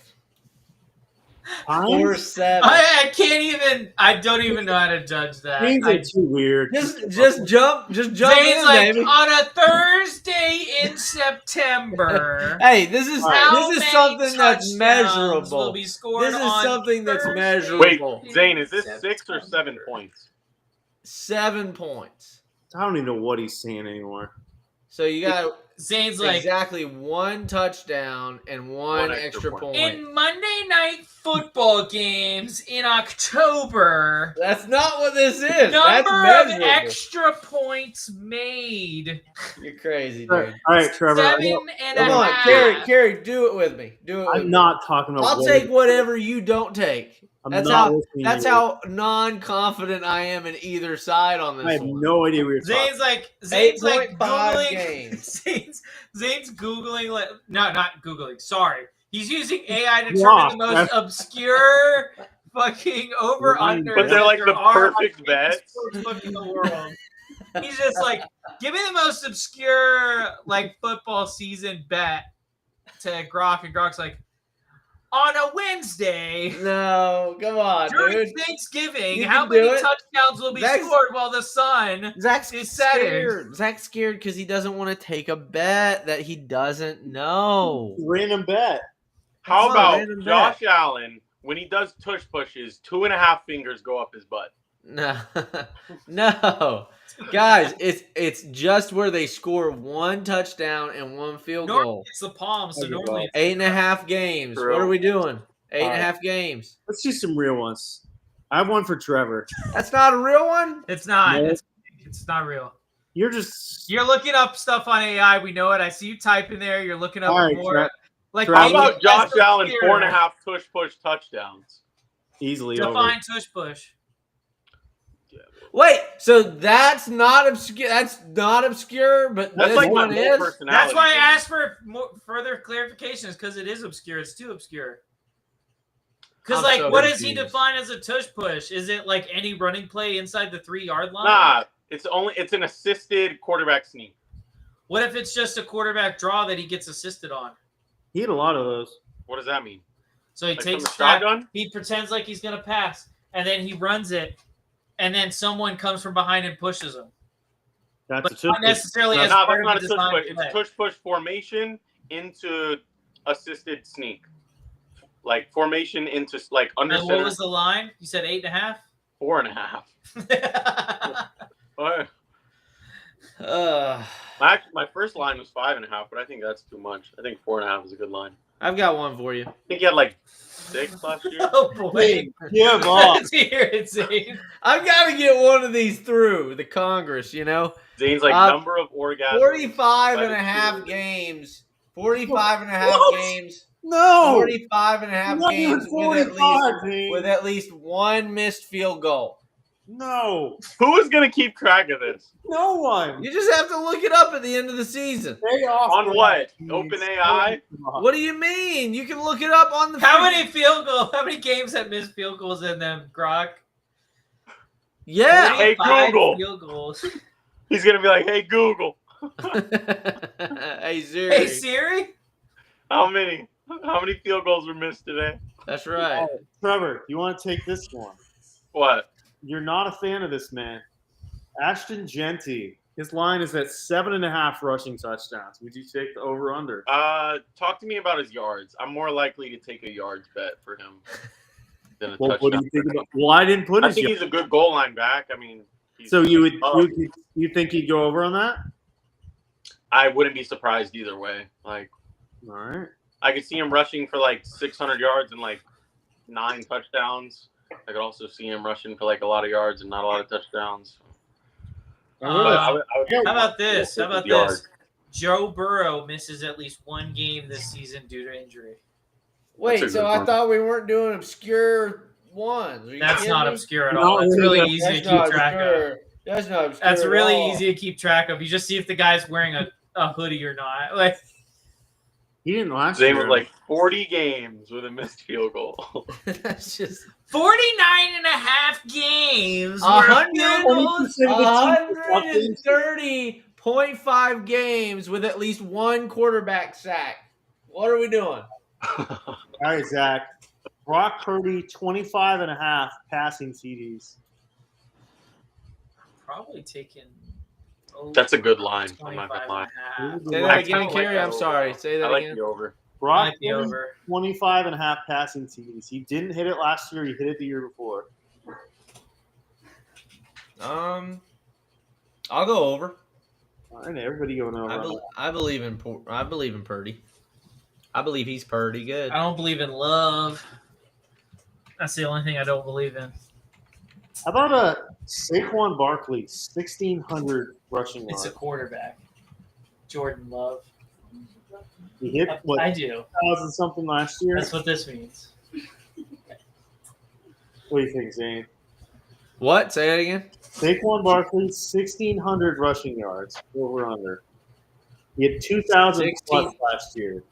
4-7. I can't even. I don't even know how to judge that. Things are too weird. Just jump Zane's in, like baby. on a Thursday in September. Hey, this is how many something that's touchdowns measurable. Will be scored This is on something that's Thursday measurable. Wait, Zane, is this in 6 or 7 September? points? 7 points. I don't even know what he's saying anymore. So you got Zane's like exactly one touchdown and one extra point. in Monday Night Football games in October. That's not what this is. That's Number of measurable. extra points made. You're crazy, All dude. right, Trevor. 7.5. Come on, Carrie, do it with me. Do it with I'm me. not talking about. I'll take whatever you don't take. I'm That's not how. listening That's to you. how non-confident I am in either side on this I have one. no idea what you're talking. Zane's like 8.5 googling. games. Zane's googling. Not googling. Sorry, he's using AI to Wow, determine the most obscure fucking over under. But they're like the perfect bets. Sportsbook in the world. He's just like, give me the most obscure like football season bet to Grok, and Grok's like, on a Wednesday. No, come on, During dude. Thanksgiving, You how can do many it. touchdowns will be Zach's- scored while the sun Zach's is setting? scared. Zach's scared because he doesn't want to take a bet that he doesn't know. Random bet. How Come on, about random Josh Allen, when he does tush pushes, 2.5 fingers go up his butt? No, no, guys, it's just where they score one touchdown and one field Normally goal. it's the palm, so Okay, normally it's 8.5 games. True. What are we doing? 8.5 Alright. games. Let's do some real ones. I have one for Trevor. That's not a real one. It's not. No. It's not real. You're just. You're looking up stuff on AI. We know it. I see you type in there. You're looking up All right, more. Like Trev- How maybe about Josh that's Allen, obscure. 4.5 tush push touchdowns? easily over. Define tush push. Wait, so that's not obscure. That's not obscure, but That's this like my one whole is. personality. That's why I Zane. asked for further clarifications because it is obscure. It's too obscure. Because I'm like, so what does he confused. define as a tush push? Is it like any running play inside the 3-yard line? Nah, it's an assisted quarterback sneak. What if it's just a quarterback draw that he gets assisted on? He had a lot of those. What does that mean? So he Like takes from a that, shotgun? he pretends like he's gonna pass, and then he runs it, and then someone comes from behind and pushes him. That's But a not necessarily No, as that's part not a of the tush design push. It's play. a tush push formation into assisted sneak. Like formation into like under And what center, was the line? You said 8.5. 4.5. But Uh, my first line was 5.5, but I think that's too much. I think 4.5 is a good line. I've got one for you. I think he had like 6 last year. Oh boy! Yeah, Let's hear it, Zane. I've got to get one of these through the Congress, you know. Zane's like number of orgasms. 45 by and the a half cheerleader. games. 45 and a half What? games. No. 45 and a half Not even games 45, Zane. with at least one missed field goal. No. Who is going to keep track of this? No one. You just have to look it up at the end of the season. Stay off On that, what? please. OpenAI? What do you mean? You can look it up on the. How many games have missed field goals in them, Grok? Yeah. Hey, 45 Google. Field goals. He's going to be like, hey, Google, Hey Siri. Hey Siri. how many field goals were missed today? That's right. Oh, Trevor, you want to take this one? What? You're not a fan of this man. Ashton Genty. His line is at 7.5 rushing touchdowns. Would you take the over/under? Talk to me about his yards. I'm more likely to take a yards bet for him than a Well, touchdown. what do you think about? Well, I didn't put I his. think he's a good goal line back. I mean, So you think he'd go over on that? I wouldn't be surprised either way. Like, All right. I could see him rushing for like 600 yards and like 9 touchdowns. I could also see him rushing for like a lot of yards and not a lot of touchdowns. How How about this? How about yards. this? Joe Burrow misses at least one game this season due to injury. Wait, That's a so good I one. thought we weren't doing obscure ones. Are you That's kidding not me? obscure at No, all. That's really that's easy to That's keep not track of. obscure. That's not obscure. That's at really all. easy to keep track of. You just see if the guy's wearing a hoodie or not. Like, He didn't last Zane year. was like 40 games with a missed field goal. That's just 49 and a half games. where 100 field goals- 130.5 games with at least one quarterback sack. What are we doing? All right, Zach. Brock Purdy, 25.5 passing TDs. Probably taking. That's a good line. I'm 25 not gonna lie. and a half. Say I that kinda again, like Kerry. that I'm over. sorry. Say I that like again. the over. Brock Might be Purdy, over. 25.5 passing TDs. He didn't hit it last year. He hit it the year before. I'll go over. All right, everybody going over. I believe in Purdy. I believe he's pretty good. I don't believe in love. That's the only thing I don't believe in. How about Saquon Barkley, 1,600 rushing It's a yards? quarterback. Jordan Love. He hit, what, I do. 1,000 something last year? That's what this means. What do you think, Zane? What? Say that again. Saquon Barkley, 1,600 rushing yards, over/under. He had 2,000 plus last year.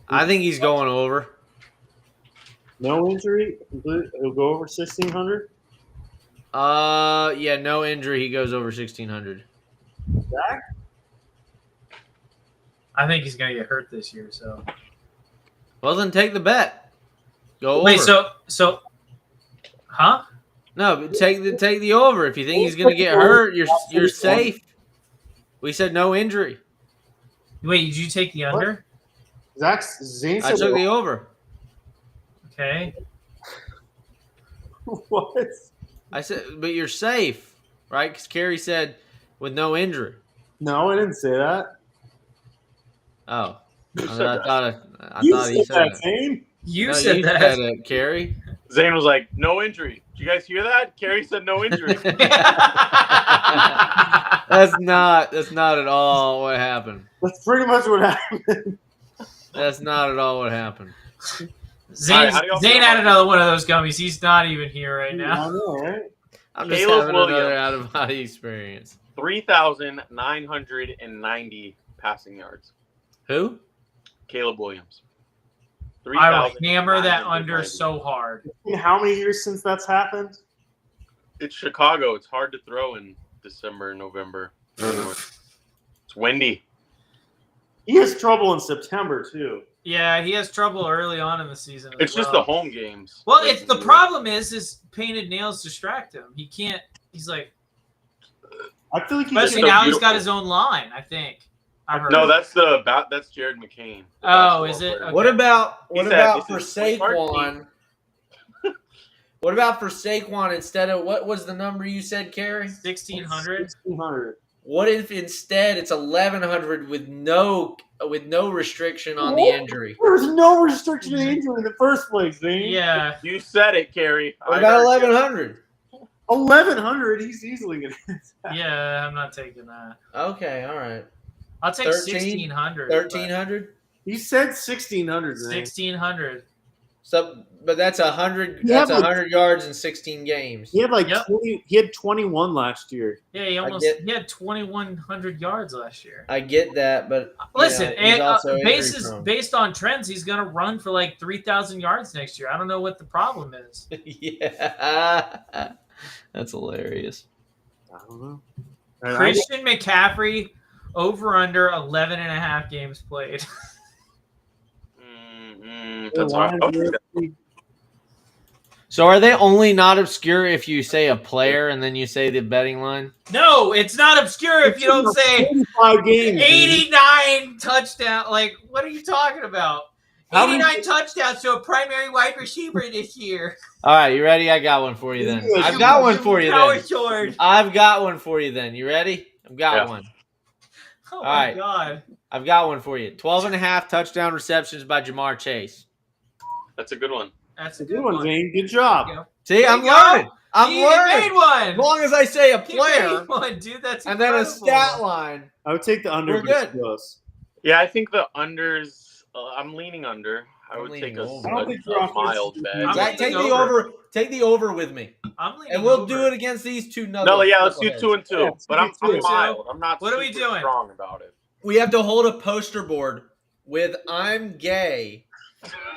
I think he's going over. No injury, he'll go over 1,600. Yeah, no injury. He goes over 1,600. Zach? I think he's gonna get hurt this year. So Well, then take the bet. Go wait. over. So, huh? No, but take the over. If you think he's going to get hurt, you're safe. We said no injury. Wait, did you take the under? Zane I said took the over. Okay. what? I said, but you're safe, right? Because Kerry said with no injury. No, I didn't say that. Oh, Who I said that? thought You he said said that, that. Zane. You No, said you that. said it, Kerry. Zane was like, no injury. Did you guys hear that? Kerry said no injury. That's not at all what happened. That's pretty much what happened. That's not at all what happened. Zane how do y'all feel had about another one of those gummies. He's not even here right now. I know, right? I'm just Caleb having Williams. another out of body experience. 3,990 passing yards. Who? Caleb Williams. I will hammer that 3,990. under so hard. In how many years since that's happened? It's Chicago. It's hard to throw in December and November. It's windy. He has trouble in September too. Yeah, he has trouble early on in the season. It's just the home games. Well, it's the problem is painted nails distract him. He can't. He's like, I feel like he's especially so now he's beautiful. got his own line. I think. I heard. No, that's Jared McCain. the Oh, basketball is it? player. Okay. What about He for said, Saquon? What about for Saquon instead of what was the number you said, Kerry? 1,600. 1,600. What if instead it's 1,100 with no restriction on the injury? There's no restriction of injury in the first place, Zane. Yeah. You said it, Kerry. What I about heard you. 1,100? 1,100. He's easily gonna. Yeah, I'm not taking that. Okay, all right. I'll take 13? 1,600. 1,300. You said 1,600. 1,600. So, but that's 100. Yeah, That's but- 100 yards in 16 games. He had like Yep. 20. He had 21 last year. Yeah, he had 2,100 yards last year. I get that, but Listen, he's also injury prone. based on trends, he's going to run for like 3,000 yards next year. I don't know what the problem is. Yeah, that's hilarious. I don't know. Christian McCaffrey over under 11 and a half games played. That's hard. So are they only not obscure if you say a player and then you say the betting line? No, it's not obscure if you don't say 45 games. 89 touchdown. Like, what are you talking about? How many- 89 touchdowns to a primary wide receiver this year. All right, you ready? I got one for you then. I've got one for you Howard then. George. I've got one for you then. You ready? I've got one. Oh, my right. God. I've got one for you. 12 and a half touchdown receptions by Jamar Chase. That's a good one. That's a good one, Zane. Good job. See, I'm learning. I'm He learning. made one. As long as I say a He player made one, dude. That's and then a incredible. stat line. I would take the under. We're but it's good. close. Yeah, I think the unders. I'm leaning under. I I'm would leaning take a, over. I don't think your offense mild is- bet. I'm Zach, leaning take the over. over. Take the over with me, I'm leaning and we'll over. do it against these two nuggets. No, yeah, let's do knuckleheads. 2 and 2. Yeah, But I'm 2 and 2. mild. I'm not. What are we super doing? Strong about it. We have to hold a poster board with "I'm gay,"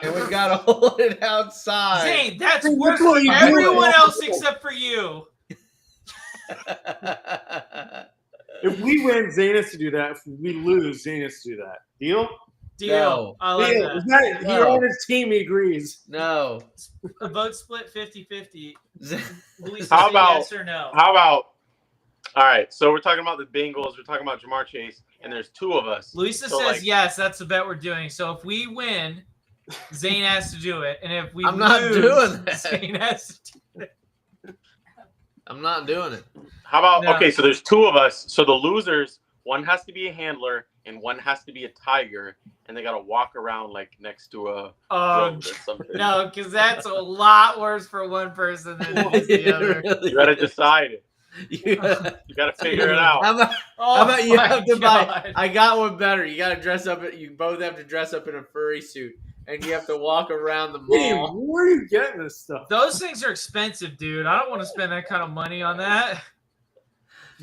and we've got to hold it outside. Zane, that's Zane, worse that's what than you do. everyone else except for you. If we win, Zane has to do that. If we lose, Zane has to do that. Deal? Deal. No. I like Deal. that. Is that No. You're on his team. He agrees. No. A vote split 50-50. Luis, How say about- yes or no? How about? All right, so we're talking about the Bengals. We're talking about Jamar Chase, and there's 2 of us. Luisa So, says like- yes. That's the bet we're doing. So if we win, Zane has to do it, and if we I'm not lose, doing that. Zane has to do it. I'm not doing it. How about? No. Okay, so there's 2 of us. So the losers, one has to be a handler, and one has to be a tiger, and they got to walk around like next to a road or something. No, because that's a lot worse for one person than it is the other. You got to decide it. You gotta- You got to figure it out. How about, Oh how about you my have to God. buy? I got one better. You got to dress up. You both have to dress up in a furry suit, and you have to walk around the Hey, mall. where are you getting this stuff? Those things are expensive, dude. I don't want to spend that kind of money on that.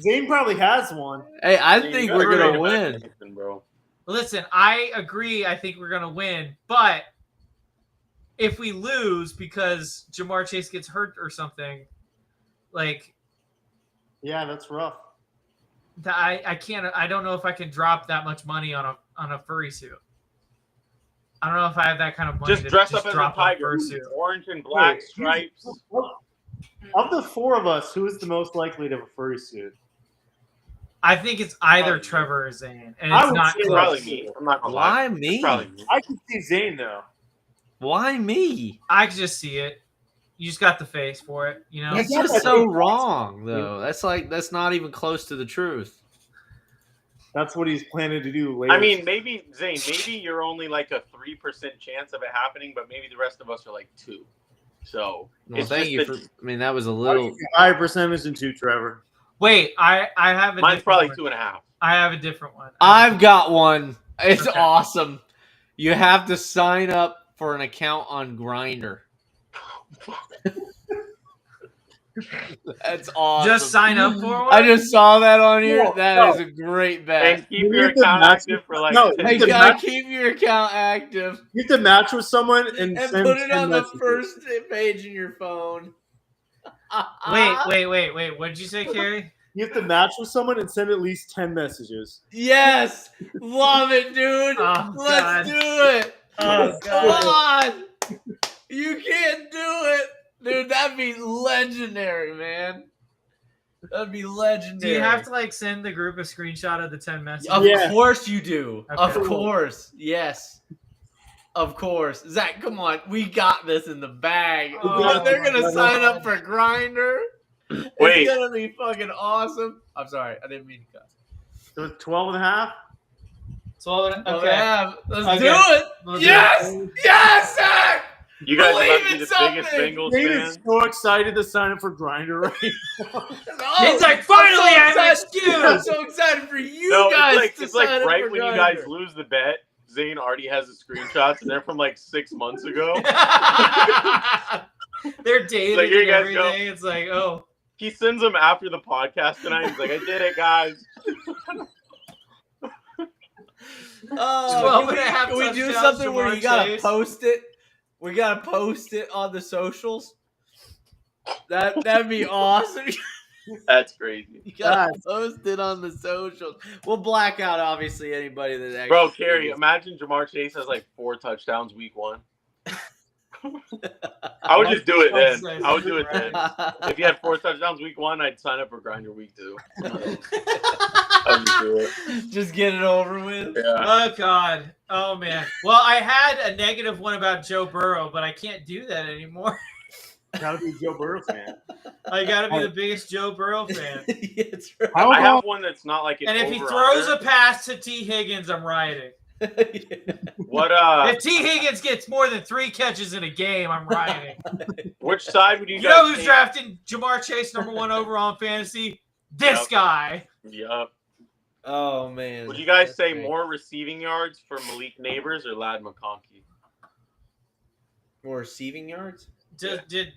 Zane probably has one. Hey, I You think gotta we're create gonna a win. mechanism, bro. Listen, I agree. I think we're going to win. But if we lose because Jamar Chase gets hurt or something, like, Yeah, that's rough. I can't. I don't know if I can drop that much money on a furry suit. I don't know if I have that kind of money Just to dress just up as a drop on tiger. fursuit. Orange and black Wait, stripes. Of the 4 of us, who is the most likely to have a furry suit? I think it's either Probably. Trevor or Zane, and I it's would not say It's close. probably me. I'm not gonna lie. Why It's me? probably me. I can see Zane though. Why me? I can just see it. You just got the face for it, you know. That's Yeah, just but- so wrong, though. That's not even close to the truth. That's what he's planning to do later. I mean, maybe Zane. Maybe you're only like a 3% chance of it happening, but maybe the rest of us are like 2. So Well, it's thank just you that- for. I mean, that was a little. high percentage than 2, Trevor. Wait, I have a Mine's different probably one. 2.5. I have a different one. I've got one. It's Okay. awesome. You have to sign up for an account on Grinder. That's awesome. Just sign up for one. I just saw that on here. No, That no. is a great And bet. keep You your need to account match active it. for like No, 10 Hey, you days. gotta keep your account active You have to match with someone and, and send put it 10 on the messages. first page in your phone. Wait. What did you say, Carrie? You have to match with someone and send at least 10 messages. Yes, love it, dude. Oh, Let's God. do it. Oh, Come on, you can't do it, dude. That'd be legendary, man. That'd be legendary. Do you have to like send the group a screenshot of the 10 messages? Of Yeah. course you do. Okay. Of course, yes. Of course, Zach. Come on, we got this in the bag. Oh, They're gonna my sign God. up for Grinder. Wait. It's gonna be fucking awesome. I'm sorry, I didn't mean to cut. So it's 12 and a half? So Okay. okay. Let's Okay. do it. We'll do Yes, yes, Zach. You guys Believe must be in the something. biggest Bengals Zane fan. is so excited to sign up for Grinder right now. No, He's like, I'm finally, I have an excited- I'm excuse. so excited for you No, guys it's to like sign up right for when you Grindr. guys lose the bet. Zane already has the screenshots, and they're from like 6 months ago. They're dated Like, here and you guys go. everything. It's like, oh. He sends them after the podcast tonight. He's like, I did it, guys. Oh, 12.5 can we do touchdowns, something where Jamar you gotta Chase. post it? We gotta post it on the socials. That'd be awesome. That's crazy. You gotta post it on the socials. We'll black out obviously anybody that actually. Bro, Carrie, imagine Jamar Chase has like 4 touchdowns week 1. I would just do it then. I would do it then. If you had 4 touchdowns week 1, I'd sign up for Grinder week 2. I would just do it. Just get it over with. Yeah. Oh, God. Oh, man. Well, I had a negative one about Joe Burrow, but I can't do that anymore. Gotta be a Joe Burrow fan. I got to be the biggest Joe Burrow fan. Yeah, that's right. I have one that's not like an And if he over throws under. a pass to T. Higgins, I'm riding. What If T. Higgins gets more than 3 catches in a game, I'm riding. which side would you You guys know who's take? drafting Jamar Chase #1 overall in fantasy? This Yep. guy. Yup. Oh man. Would you guys That's say great. more receiving yards for Malik Neighbors or Lad McConkey? More receiving yards? Did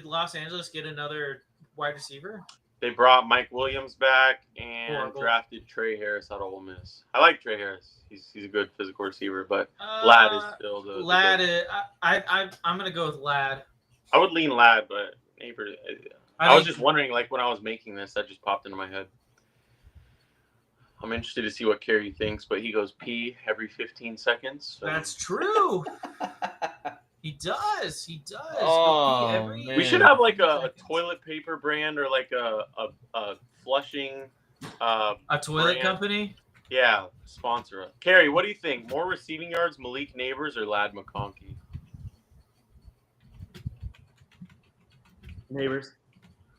Los Angeles get another wide receiver? They brought Mike Williams back and Horrible. drafted Trey Harris out of Ole Miss. I like Trey Harris. He's a good physical receiver, but Lad is still the Lad. the I'm gonna go with Lad. I would lean Lad, but Neighbors. I was just wondering, like when I was making this, that just popped into my head. I'm interested to see what Kerry thinks, but he goes pee every 15 seconds. So. That's true. He does. He does. Oh, Every- man. We should have like a toilet paper brand or like a flushing. A toilet brand. company. Yeah, sponsor us. Kerry, what do you think? More receiving yards, Malik Neighbors or Lad McConkey? Neighbors.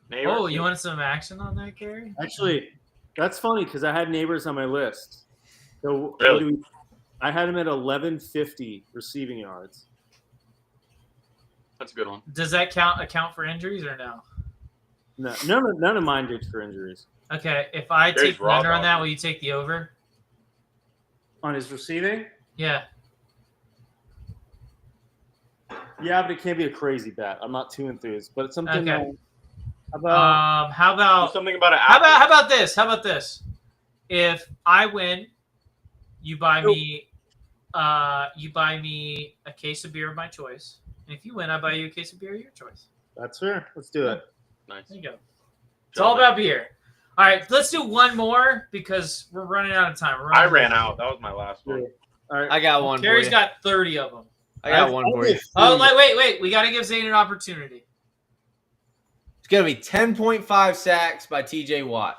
Neighbors. Oh, you wanted some action on that, Gary? Actually, that's funny because I had Neighbors on my list. So Really? I had him at 1150 receiving yards. That's a good one. Does that account for injuries or no? No, none of mine did for injuries. Okay, if I There's take the raw under on dog. that, will you take the over? On his receiving? Yeah. Yeah, but it can't be a crazy bet. I'm not too enthused, but it's something. Okay. About How Do about something about an how apple. about this? How about this? If I win, you buy me a case of beer of my choice. And if you win, I buy you a case of beer of your choice. that's fair. Let's do it. Nice. There you go. It's all about beer. All right, let's do one more because we're running out of time. I ran out. That was my last one. All right. I got one. Carrie's for you. got 30 of them. I got one for you. Oh, wait. We got to give Zane an opportunity. It's gonna be 10.5 sacks by T.J. Watt.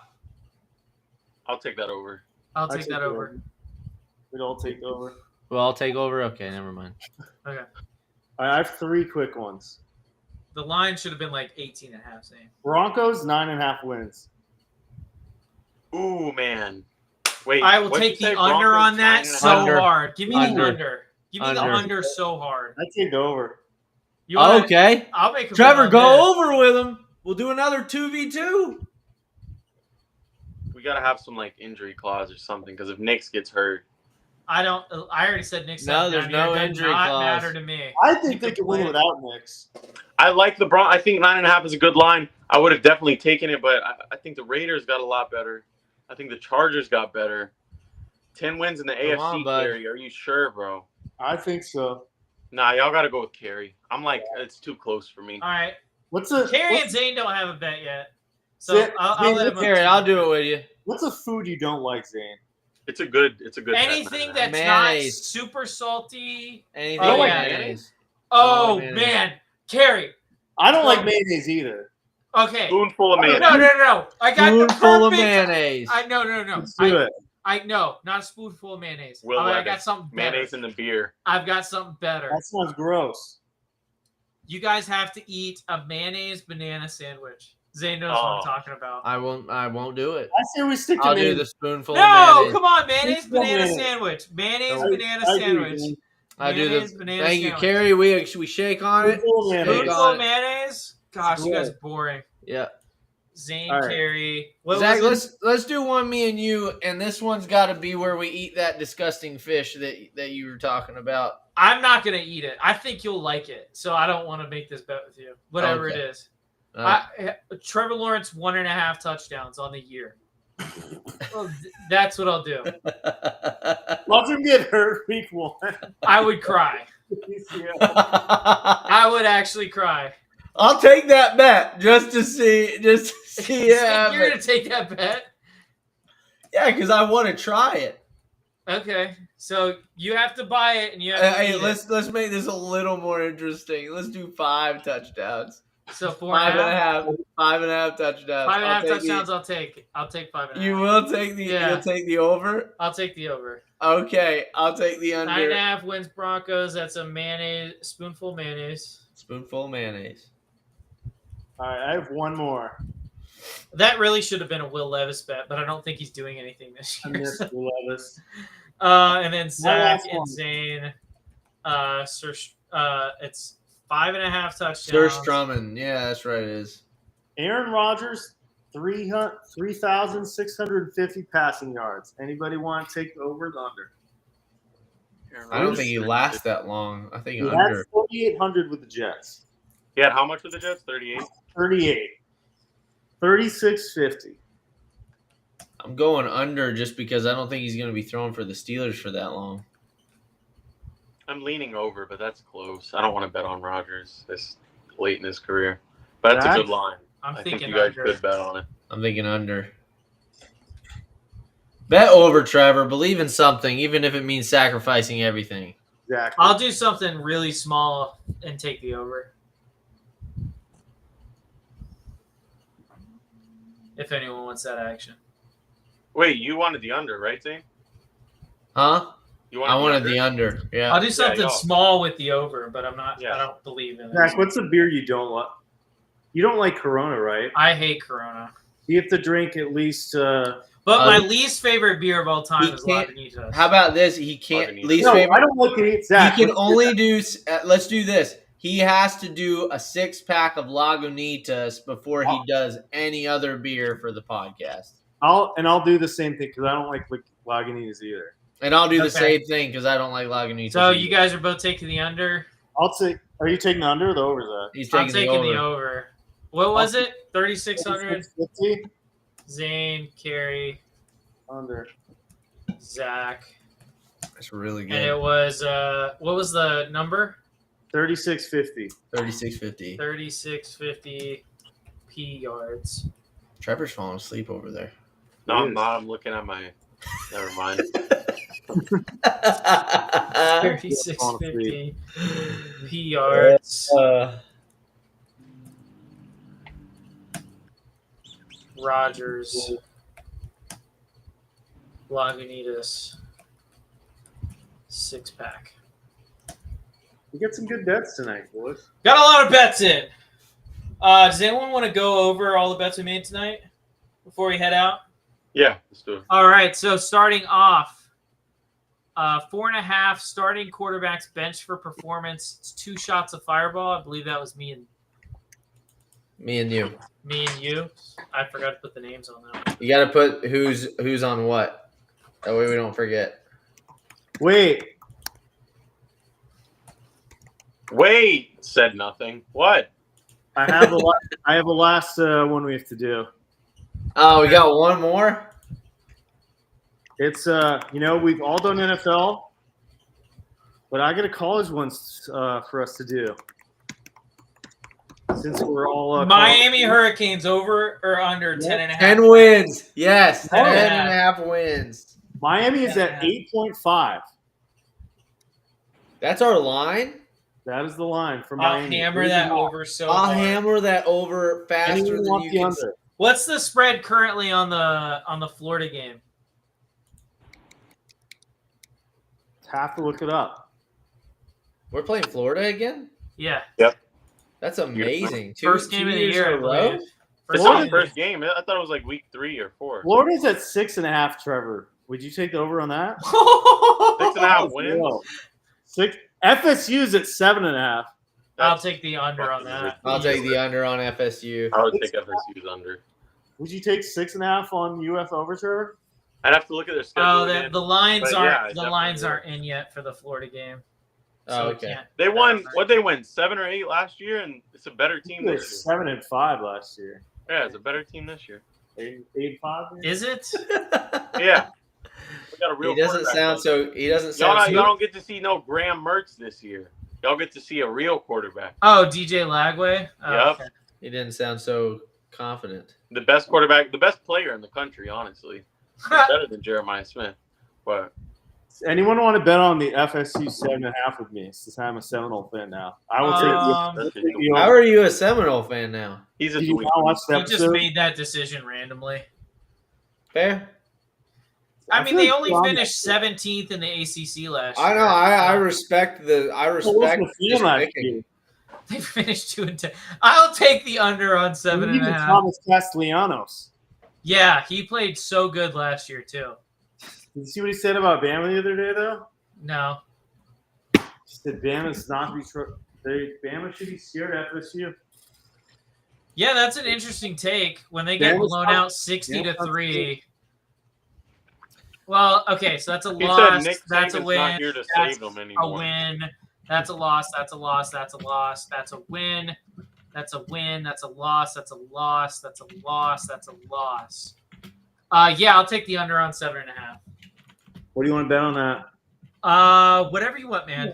I'll take that over. I'll take that over. We'd all take over. Well, I'll take over. Okay, never mind. Okay. All right, I have 3 quick ones. The line should have been like 18 and a half, Zane. Broncos 9.5 wins. Ooh, man. Wait. I will what'd take you say, the under Broncos on that 9.5? so Under. hard. Give me Under. the under. Give me the Under. under so hard. I take over. You wanna- Okay. I'll make a bet Trevor, on go this. over with him. We'll do another 2v2. We gotta have some like injury clause or something because if Knicks gets hurt, I already said Nick's No, not there's down no here. It does injury not clause. matter to me. I think You they can could win play. without Knicks. I like the I think 9.5 is a good line. I would have definitely taken it, but I think the Raiders got a lot better. I think the Chargers got better. 10 wins in the AFC, on, bud. Carey. Are you sure, bro? I think so. Nah, y'all got to go with Carey. I'm like, it's too close for me. All right. What's a Carrie and Zane don't have a bet yet. So Zane- I'll Zane, let him. Carrie, I'll do it with you. what's a food you don't like, Zane? It's a good bet, Anything 9.5. that's Mayonnaise. not super salty. Anything Oh, with yeah. mayonnaise. Oh, mayonnaise. man. Carrie. I don't So- like mayonnaise either. Okay. Spoonful of No, mayonnaise. no. I got the Spoonful of perfect. mayonnaise. No. Let's do it. No, not a spoonful of mayonnaise. Will I Levis. got something better. Mayonnaise in the beer. I've got something better. That sounds gross. You guys have to eat a mayonnaise banana sandwich. Zane knows what I'm Oh. talking about. I won't do it. I say we stick to I'll do mayonnaise. the spoonful of No, mayonnaise. come on, mayonnaise Spoonful banana mayonnaise. sandwich. Mayonnaise I- banana I agree, sandwich. Zane. I do Mayonnaise, the. banana Thank you, sandwich. Carrie. We shake on it. Spoonful of mayonnaise. Spoonful Spoonful of mayonnaise. Gosh, you guys are boring. Yeah. Zane, All right. Carey. What Zach, was it? let's do one me and you, and this one's got to be where we eat that disgusting fish that you were talking about. I'm not gonna eat it. I think you'll like it, so I don't want to make this bet with you. Whatever Okay. it is. Trevor Lawrence 1.5 touchdowns on the year. Well, that's what I'll do. Watch him get hurt week 1. I would cry. I would actually cry. I'll take that bet just to see. Yeah, You're gonna take that bet? Yeah, because I want to try it. Okay, so you have to buy it, and you have to Hey, eat let's make this a little more interesting. Let's do 5 touchdowns. it. So 4.5. 5.5 touchdowns. 5.5 touchdowns. I'll take 5.5. You will take the. Yeah. You'll take the over. I'll take the over. Okay, I'll take the under. 9.5 wins Broncos. That's a spoonful of mayonnaise. Spoonful of mayonnaise. All right, I have one more. That really should have been a Will Levis bet, but I don't think he's doing anything this I year. missed Will Levis. And then Zach last and one. Zane. It's 5.5 touchdowns. Sir Strummen. Yeah, that's right. It is. Aaron Rodgers, 3,650 passing yards. Anybody want to take over the under? I don't think he lasts that long. I think He under. had 4,800 with the Jets. He had how much with the Jets? 38? 38. 3650. I'm going under just because I don't think he's going to be throwing for the Steelers for that long. I'm leaning over, but that's close. I don't want to bet on Rodgers this late in his career. But that's a good line. I'm I think thinking you guys under. could bet on it. I'm thinking under. Bet over, Trevor. Believe in something, even if it means sacrificing everything. Exactly. I'll do something really small and take the over. If anyone wants that action. Wait, you wanted the under, right, Zane? Huh? You I wanted the under. Yeah. I'll do something y'all. small with the over, but I'm not. Yeah. I don't believe in it. Zach, what's the beer you don't like? You don't like Corona, right? I hate Corona. You have to drink at least. But my least favorite beer of all time he is can't- Lagunitas. How about this? He can't. Lagunitas. Least No, favorite. I don't like it. Zach, He can let's do only that. do. Let's do this. He has to do a 6-pack of Lagunitas before he does any other beer for the podcast. I'll do the same thing because I don't like Lagunitas either. And I'll do the Okay. same thing because I don't like Lagunitas. So either. you guys are both taking the under. I'll take. Are you taking the under or the over, Zach? He's I'm taking, taking the the over. over. What was it? 3,600. 3650? Zane, Carey, Under. Zach, That's really and good. it was what was the number? 3650. 3650. 3,650 P yards. Trevor's falling asleep over there. No, I'm not. I'm looking at my. Never mind. 3,650 P yards. Rogers, Lagunitas, 6-pack. We get some good bets tonight, boys. Got a lot of bets in. Does anyone want to go over all the bets we made tonight before we head out? Yeah, let's do it. All right, so starting off, 4.5 starting quarterbacks bench for performance. It's 2 shots of Fireball. I believe that was me and you. I forgot to put the names on that. You got to put who's on what. That way we don't forget. Wait. Said nothing. What? I have a last one we have to do. Oh, we got one more? It's we've all done NFL, but I got a college one for us to do. Since we're all Miami Hurricanes over or under 10.5? 10 wins. Yes, 10 and a half wins. Miami is at 8.5. That's our line. That is the line for I'll Miami. hammer that over so I'll hard. hammer that over faster Anyone than want you the can. under? What's the spread currently on the Florida game? Have to look it up. We're playing Florida again? Yeah, That's amazing. first game of the year, I believe. It's First not game the first game. I thought it was like week 3 or 4. Florida's at 6.5. Trevor, would you take the over on that? 6.5 wins. No. 6. FSU's at 7.5. I'll take the under on that. I'll take the under on FSU. I would take FSU's under. Would you take 6.5 on UF Overture? I'd have to look at their schedule. Oh, the lines But aren't yeah, aren't in yet for the Florida game. Oh, we okay. can't- They won. What they win? 7 or 8 last year, and it's a better team They were this year. 7-5 last year. Yeah, it's a better team this year. 8-5. Is it? Yeah, we got a real. He doesn't quarterback. sound so. He doesn't Y'all, sound. y'all don't get to see no Graham Mertz this year. Y'all get to see a real quarterback. Oh, DJ Lagway. Oh, Yep. okay. He didn't sound so confident. The best quarterback, the best player in the country, honestly. He's better than Jeremiah Smith. But Anyone want to bet on the FSU 7.5 with me? Since I'm a Seminole fan now, I will take the How are you a Seminole fan now? he's a Did you dweeb. not watch the He just episode? made that decision randomly. Fair. I I mean, feel they like only Ron- finished 17th in the ACC last year. I know. I respect the. I What was respect. the feeling just last picking. year? They finished 2-10. I'll take the under on 7.5. Thomas Castellanos. Yeah, he played so good last year too. Did you see what he said about Bama the other day, though? No. He said Bama's not to be Bama should be scared of FSU. Yeah, that's an interesting take. When they get Bama's blown not- out 60-3. scared. Well, okay, so that's a He loss. said Nick That's a Saban's win. not here to That's save them a anymore. win. That's a loss. That's a loss. That's a loss. That's a win. That's a win. That's a loss. That's a loss. That's a loss. That's a loss. Yeah, I'll take the under on 7.5. What do you want to bet on that? Whatever you want, man.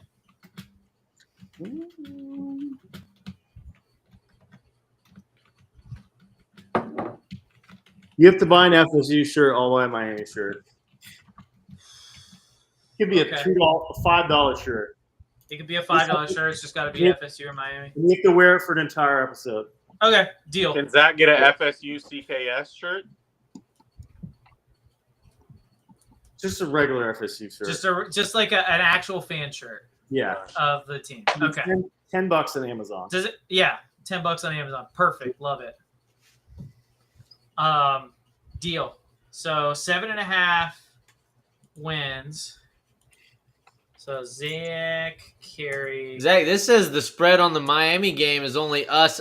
You have to buy an FSU shirt, all buy a Miami shirt. It could be Okay. a $5 shirt. It could be a $5 shirt. It's just got to be Yeah. FSU or Miami. And you have to wear it for an entire episode. Okay, deal. Can Zach get a FSU CKS shirt? Just a regular FSU shirt. Just like an actual fan shirt Yeah. of the team. Okay. $10 on Amazon. Does it? Yeah, $10 on Amazon. Perfect. Love it. Deal. So 7.5 wins. So Zach, Carey. Zach, this says the spread on the Miami game is only us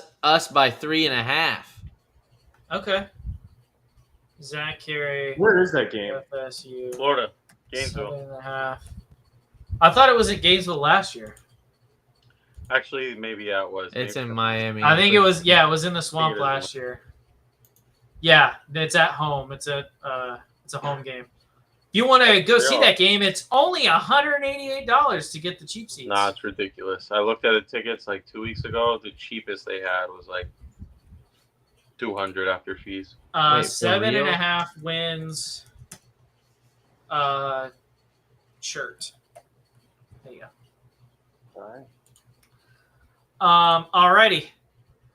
by 3.5. Okay. Zach, Carey. Where is that game? FSU. Florida, Gainesville. 7.5. I thought it was in Gainesville last year. Actually, maybe yeah, it was. It's Maybe. in Miami. I think it was. Yeah, it was in the swamp it is. last year. Yeah, it's at home. It's a home game. If you want to go see that game, it's only $188 to get the cheap seats. Nah, it's ridiculous. I looked at the tickets like 2 weeks ago. The cheapest they had was like $200 after fees. Wait, for 7.5 wins. Shirt. There you go. Alrighty.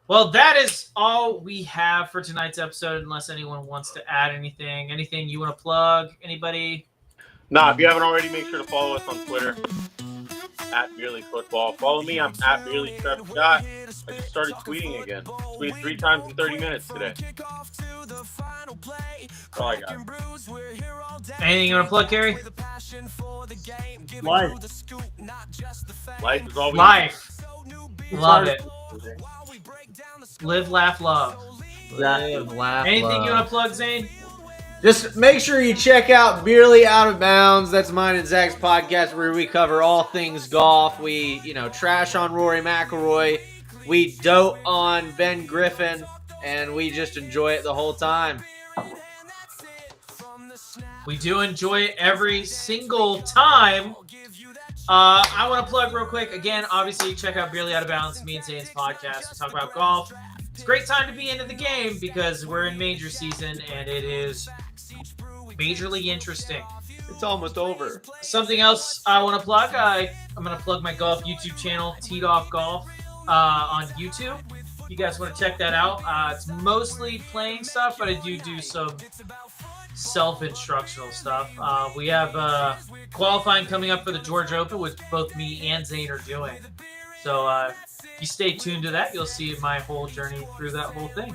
Well, that is all we have for tonight's episode, unless anyone wants to add anything. Anything you want to plug? Anybody? Nah, if you haven't already, make sure to follow us on Twitter at Beerly Football. Follow me. I'm at Beerly Trev Scott. I just started tweeting again. Tweeted 3 times in 30 minutes today. That's all I got. Anything you want to plug, Carey? Life. Life is all we Life. Love it. Live, laugh, love. Live, laugh, Anything you love. want to plug, Zane? Just make sure you check out Beerly Out of Bounds. That's mine and Zach's podcast where we cover all things golf. We, trash on Rory McIlroy. We dote on Ben Griffin, and we just enjoy it the whole time. We do enjoy it every single time. I want to plug real quick. Again, obviously, check out Beerly Out of Bounds, me and Zane's podcast. We talk about golf. It's a great time to be into the game because we're in major season and it is majorly interesting. It's almost over. Something else I want to plug. I'm going to plug my golf YouTube channel, Teed Off Golf, on YouTube. You guys want to check that out? It's mostly playing stuff, but I do some self-instructional stuff. We have qualifying coming up for the Georgia Open, which both me and Zane are doing. So if you stay tuned to that, you'll see my whole journey through that whole thing.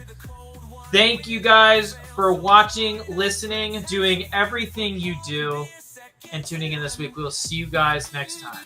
Thank you guys for watching, listening, doing everything you do, and tuning in this week. We'll see you guys next time.